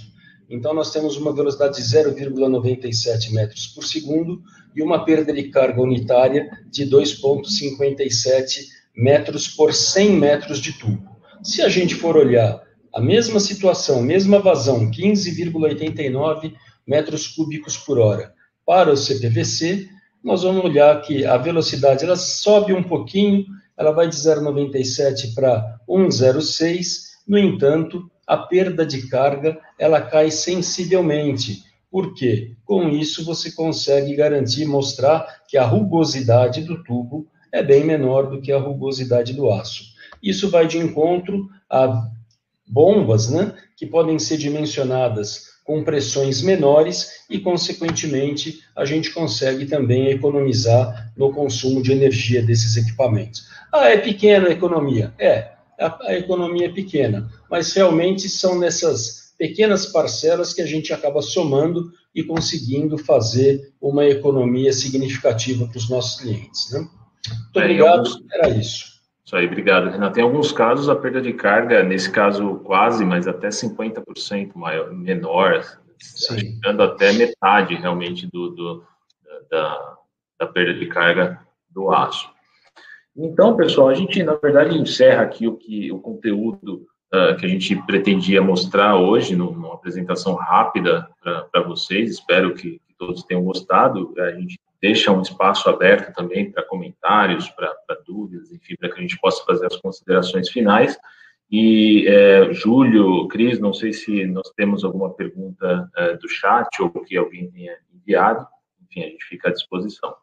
Então, nós temos uma velocidade de 0,97 metros por segundo e uma perda de carga unitária de 2,57 metros por 100 metros de tubo. Se a gente for olhar a mesma situação, mesma vazão, 15,89 metros cúbicos por hora para o CPVC, nós vamos olhar que a velocidade ela sobe um pouquinho, ela vai de 0,97 para 1,06, no entanto, a perda de carga ela cai sensivelmente. Por quê? Com isso você consegue garantir, mostrar que a rugosidade do tubo é bem menor do que a rugosidade do aço. Isso vai de encontro a bombas, né, que podem ser dimensionadas com pressões menores e, consequentemente, a gente consegue também economizar no consumo de energia desses equipamentos. É pequena a economia? A economia é pequena, mas realmente são nessas pequenas parcelas que a gente acaba somando e conseguindo fazer uma economia significativa para os nossos clientes, né? Muito obrigado, era isso.
Isso aí, obrigado, Renato. Em alguns casos, a perda de carga, nesse caso quase, mas até 50% menor, chegando até metade realmente da perda de carga do aço. Então, pessoal, a gente, na verdade, encerra aqui o conteúdo que a gente pretendia mostrar hoje, numa apresentação rápida para vocês. Espero que todos tenham gostado. A gente deixa um espaço aberto também para comentários, para dúvidas, enfim, para que a gente possa fazer as considerações finais. E, Júlio, Cris, não sei se nós temos alguma pergunta do chat ou que alguém tenha enviado. Enfim, a gente fica à disposição.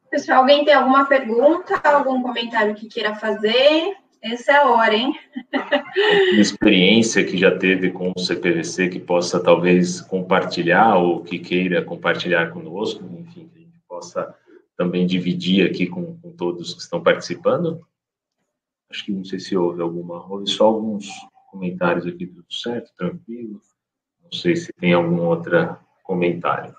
Pessoal, alguém tem alguma pergunta, algum comentário que queira fazer? Essa é a hora, hein?
Uma experiência que já teve com o CPVC que possa talvez compartilhar ou que queira compartilhar conosco, enfim, que a gente possa também dividir aqui com todos que estão participando. Acho que não sei se houve só alguns comentários aqui, tudo certo, tranquilo. Não sei se tem algum outro comentário.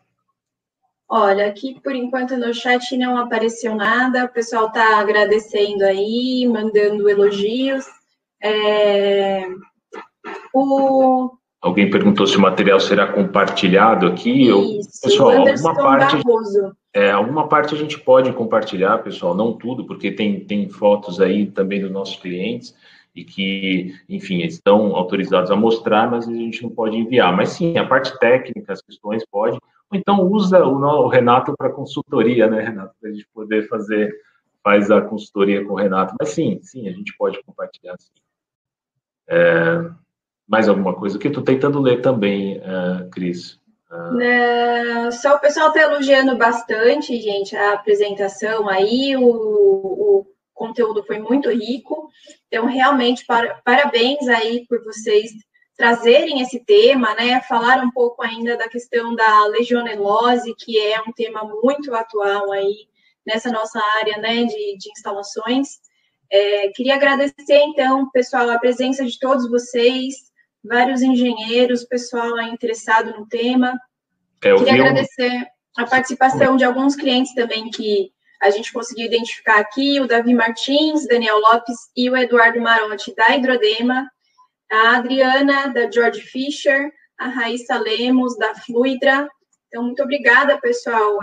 Olha, aqui por enquanto no chat não apareceu nada, o pessoal está agradecendo aí, mandando elogios.
Alguém perguntou se o material será compartilhado aqui.
Isso,
pessoal,
Anderson Barroso.
Alguma parte a gente pode compartilhar, pessoal, não tudo, porque tem fotos aí também dos nossos clientes e que, enfim, estão autorizados a mostrar, mas a gente não pode enviar. Mas sim, a parte técnica, as questões pode. Ou então usa o Renato para consultoria, né, Renato? Para a gente poder faz a consultoria com o Renato. Mas sim, a gente pode compartilhar, sim. Mais alguma coisa que eu estou tentando ler também, Cris?
Só o pessoal está elogiando bastante, gente, a apresentação aí, o conteúdo foi muito rico. Então, realmente, parabéns aí por vocês trazerem esse tema, né? Falar um pouco ainda da questão da legionelose, que é um tema muito atual aí nessa nossa área, né, de instalações. Queria agradecer, então, pessoal, a presença de todos vocês, vários engenheiros, pessoal interessado no tema. Queria agradecer a participação de alguns clientes também que a gente conseguiu identificar aqui, o Davi Martins, Daniel Lopes e o Eduardo Marotti, da Hidrodema, a Adriana, da George Fisher, a Raíssa Lemos, da Fluidra. Então, muito obrigada, pessoal.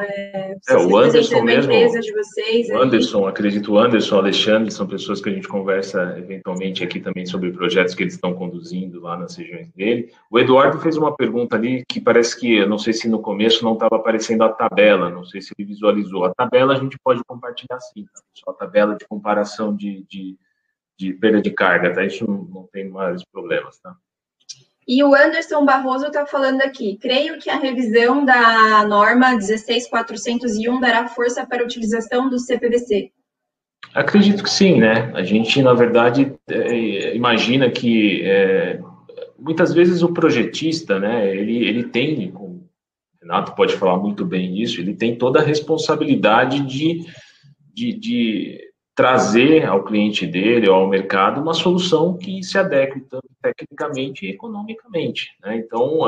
O Anderson mesmo,
empresa de vocês.
O Anderson, acredito, o Anderson, o Alexandre, são pessoas que a gente conversa eventualmente aqui também sobre projetos que eles estão conduzindo lá nas regiões dele. O Eduardo fez uma pergunta ali que parece que, eu não sei se no começo não estava aparecendo a tabela, não sei se ele visualizou. A tabela a gente pode compartilhar sim, tá? Só a tabela de comparação de perda de carga, tá? Isso não tem maiores problemas, tá?
E o Anderson Barroso está falando aqui, creio que a revisão da norma 16401 dará força para a utilização do CPVC.
Acredito que sim, né? A gente, na verdade, imagina que muitas vezes o projetista, né, ele tem, o Renato pode falar muito bem disso, ele tem toda a responsabilidade de trazer ao cliente dele ou ao mercado uma solução que se adeque tanto tecnicamente e economicamente, né? Então,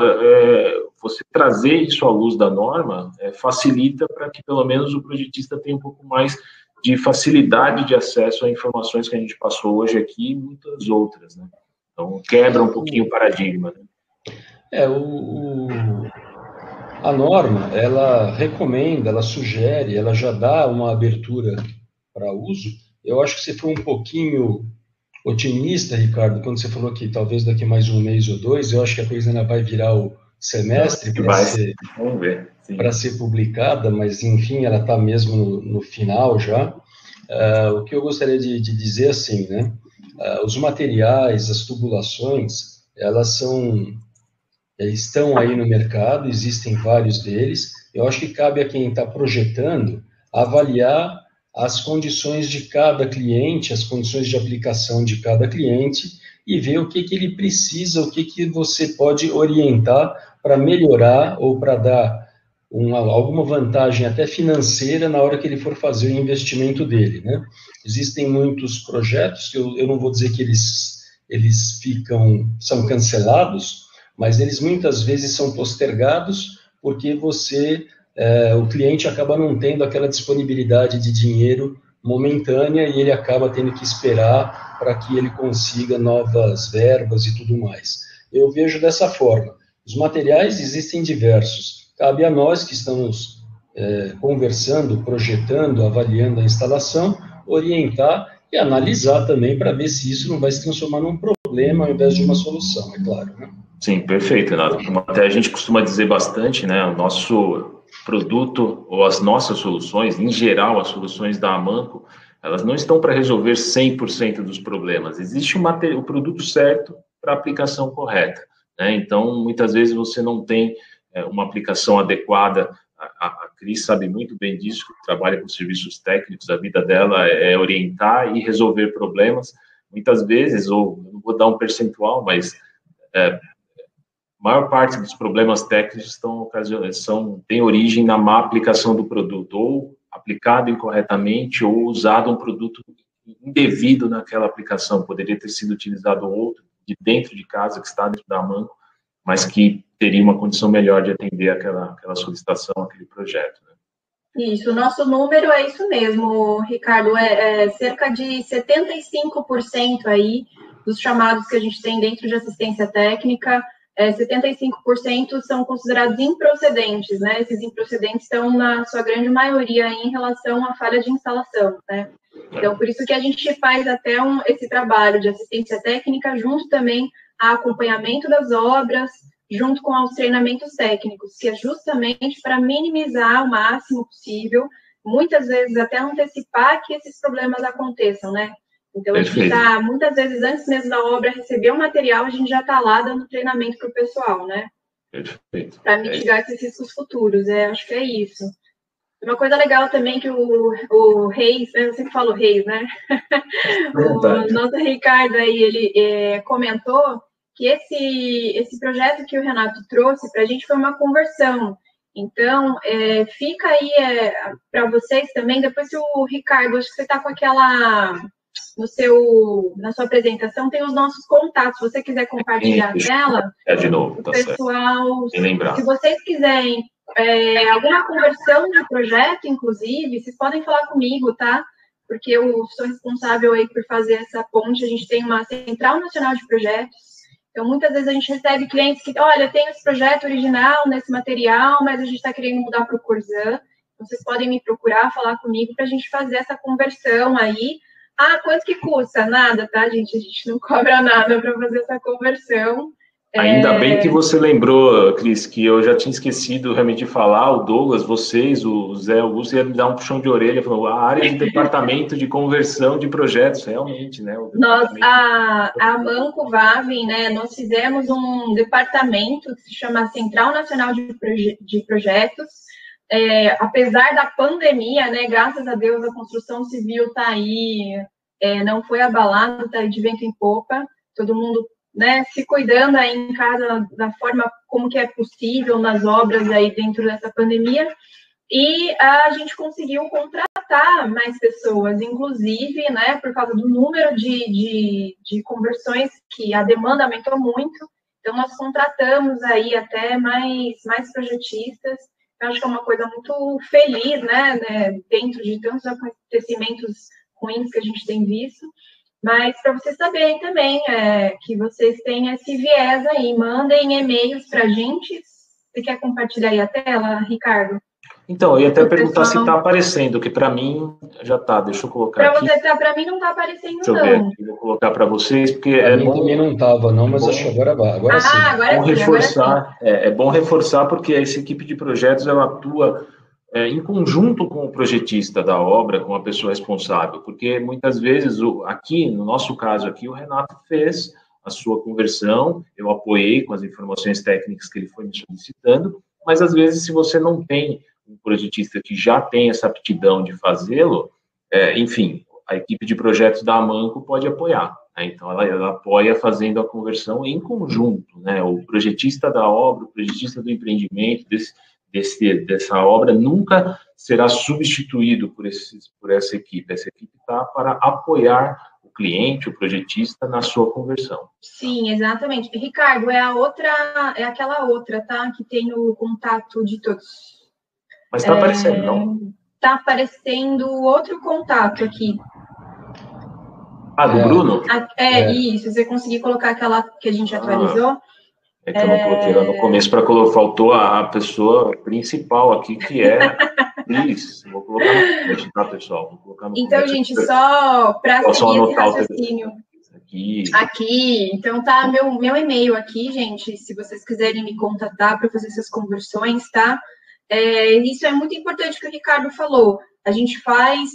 você trazer isso à luz da norma facilita para que pelo menos o projetista tenha um pouco mais de facilidade de acesso a informações que a gente passou hoje aqui e muitas outras, né? Então, quebra um pouquinho o paradigma, né?
A norma, ela recomenda, ela sugere, ela já dá uma abertura para uso. Eu acho que você foi um pouquinho otimista, Ricardo, quando você falou que talvez daqui mais um mês ou dois. Eu acho que a coisa ainda vai virar o semestre para ser publicada, mas enfim, ela está mesmo no final já. O que eu gostaria de dizer assim, né? Os materiais, as tubulações, elas estão aí no mercado, existem vários deles. Eu acho que cabe a quem está projetando avaliar as condições de cada cliente, as condições de aplicação de cada cliente e ver o que ele precisa, o que você pode orientar para melhorar ou para dar alguma vantagem até financeira na hora que ele for fazer o investimento dele, né? Existem muitos projetos que eu não vou dizer que eles são cancelados, mas eles muitas vezes são postergados porque o cliente acaba não tendo aquela disponibilidade de dinheiro momentânea e ele acaba tendo que esperar para que ele consiga novas verbas e tudo mais. Eu vejo dessa forma. Os materiais existem diversos. Cabe a nós que estamos conversando, projetando, avaliando a instalação, orientar e analisar também para ver se isso não vai se transformar num problema ao invés de uma solução, é claro, né?
Sim, perfeito, Renato. Como até a gente costuma dizer bastante, né, o nosso produto ou as nossas soluções, em geral, as soluções da Amanco, elas não estão para resolver 100% dos problemas. Existe o produto certo para a aplicação correta, né? Então, muitas vezes você não tem uma aplicação adequada. A Cris sabe muito bem disso, que trabalha com serviços técnicos, a vida dela é orientar e resolver problemas. Muitas vezes, ou não vou dar um percentual, mas a maior parte dos problemas técnicos tem origem na má aplicação do produto, ou aplicado incorretamente, ou usado um produto indevido naquela aplicação. Poderia ter sido utilizado outro de dentro de casa, que está dentro da Amanco, mas que teria uma condição melhor de atender aquela solicitação, aquele projeto, né?
Isso, o nosso número é isso mesmo, Ricardo, cerca de 75% aí dos chamados que a gente tem dentro de assistência técnica, 75% são considerados improcedentes, né? Esses improcedentes estão, na sua grande maioria, em relação à falha de instalação, né? Então, por isso que a gente faz até esse trabalho de assistência técnica, junto também a acompanhamento das obras, junto com os treinamentos técnicos, que é justamente para minimizar o máximo possível, muitas vezes até antecipar que esses problemas aconteçam, né? Então, a gente está, muitas vezes, antes mesmo da obra receber o material, a gente já está lá dando treinamento para o pessoal, né?
Perfeito.
Para mitigar esses riscos futuros, acho que é isso. Uma coisa legal também que o Reis, eu sempre falo Reis, né? O nosso Ricardo aí, ele comentou que esse projeto que o Renato trouxe para a gente foi uma conversão. Então, fica aí para vocês também, depois que o Ricardo, acho que você está com aquela... na sua apresentação, tem os nossos contatos. Se você quiser compartilhar a tela,
de novo,
o pessoal,
certo.
Se vocês quiserem alguma conversão de projeto, inclusive, vocês podem falar comigo, tá? Porque eu sou responsável aí por fazer essa ponte. A gente tem uma Central Nacional de Projetos, Então, muitas vezes a gente recebe clientes que, olha, tem esse projeto original nesse material, mas a gente está querendo mudar para o Corzan. Vocês podem me procurar, falar comigo para a gente fazer essa conversão aí. Ah, quanto que custa? Nada, tá, gente? A gente não cobra nada para fazer essa conversão.
Ainda bem que você lembrou, Cris, que eu já tinha esquecido realmente de falar, o Douglas, vocês, o Zé Augusto, ia me dar um puxão de orelha, falou, a área de departamento de conversão de projetos, realmente, né?
Nós, a Manco Vavin, né, nós fizemos um departamento que se chama Central Nacional de Projetos. Apesar da pandemia, né, graças a Deus, a construção civil está aí, não foi abalada, está aí de vento em popa, todo mundo, né, se cuidando aí em casa da forma como que é possível nas obras aí dentro dessa pandemia, e a gente conseguiu contratar mais pessoas, inclusive, né, por causa do número de conversões, que a demanda aumentou muito, então nós contratamos aí até mais projetistas. Eu acho que é uma coisa muito feliz, né, dentro de tantos acontecimentos ruins que a gente tem visto. Mas para vocês saberem também que vocês têm esse viés aí, mandem e-mails para a gente. Você quer compartilhar aí a tela, Ricardo?
Então, eu ia até perguntar se está aparecendo, que para mim já está. Deixa eu colocar aqui.
Para mim não está aparecendo,
Deixa eu ver aqui, vou colocar para vocês, porque
para mim também não estava, não, mas acho que agora sim.
É bom reforçar, porque essa equipe de projetos, ela atua em conjunto com o projetista da obra, com a pessoa responsável, porque muitas vezes, aqui, no nosso caso aqui, o Renato fez a sua conversão, eu apoiei com as informações técnicas que ele foi me solicitando, mas às vezes, se você não tem um projetista que já tem essa aptidão de fazê-lo, enfim, a equipe de projetos da Amanco pode apoiar, né? Então, ela apoia fazendo a conversão em conjunto, né? O projetista da obra, o projetista do empreendimento, dessa obra, nunca será substituído por essa equipe. Essa equipe está para apoiar o cliente, o projetista, na sua conversão.
Sim, exatamente. Ricardo, é aquela outra, tá? Que tem o contato de todos.
Mas está aparecendo, não?
Está aparecendo outro contato aqui.
Do Bruno?
Isso. Se você conseguir colocar aquela que a gente atualizou.
É que eu não coloquei lá no começo para colocar. Faltou a pessoa principal aqui, que é Cris. Vou colocar no começo, tá, pessoal? Vou colocar no
então,
começo,
gente, só para seguir esse raciocínio.
Aqui.
Então tá meu e-mail aqui, gente, se vocês quiserem me contatar para fazer essas conversões, tá? Isso é muito importante que o Ricardo falou. A gente faz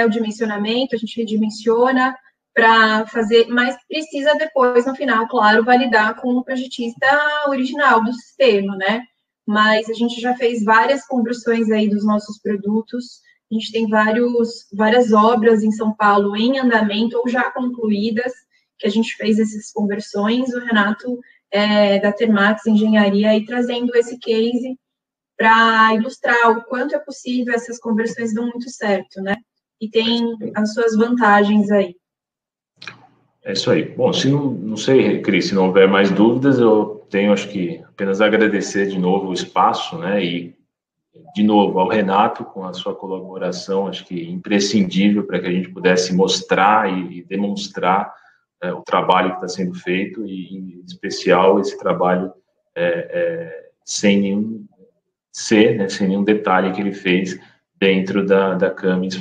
o dimensionamento, a gente redimensiona para fazer, mas precisa depois, no final, claro, validar com o projetista original do sistema, né? Mas a gente já fez várias conversões aí dos nossos produtos, a gente tem várias obras em São Paulo em andamento ou já concluídas, que a gente fez essas conversões. O Renato da Thermax Engenharia aí trazendo esse case para ilustrar o quanto é possível, essas conversões dão muito certo, né? E tem as suas vantagens aí.
É isso aí. Bom, não sei, Cris, se não houver mais dúvidas, eu tenho, acho que, apenas agradecer de novo o espaço, né, e, de novo, ao Renato, com a sua colaboração, acho que imprescindível para que a gente pudesse mostrar e demonstrar o trabalho que está sendo feito, e, em especial, esse trabalho sem nenhum né, sem nenhum detalhe que ele fez dentro da Camis,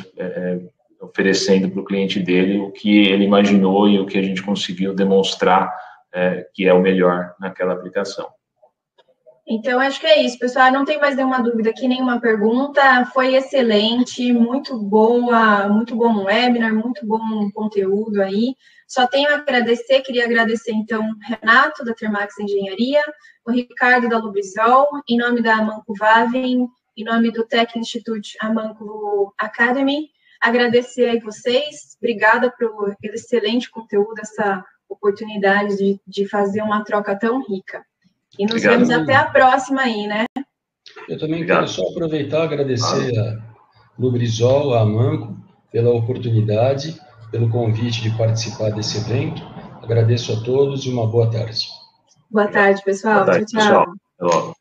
oferecendo para o cliente dele o que ele imaginou e o que a gente conseguiu demonstrar que é o melhor naquela aplicação.
Então, acho que é isso, pessoal. Não tem mais nenhuma dúvida aqui, nenhuma pergunta. Foi excelente, muito bom webinar, muito bom conteúdo aí. Só tenho a agradecer, queria agradecer, então, o Renato, da Thermax Engenharia, o Ricardo, da Lubrizol, em nome da Amanco Vavin, em nome do Tech Institute Amanco Academy. Agradecer aí vocês, obrigada pelo excelente conteúdo, essa oportunidade de fazer uma troca tão rica. E nos vemos até a próxima aí, né?
Eu também quero só aproveitar e agradecer a Lubrizol, a Amanco, pela oportunidade, pelo convite de participar desse evento. Agradeço a todos e uma boa tarde.
Boa tarde, pessoal.
Boa tarde,
tchau, tchau.
Pessoal. Até logo.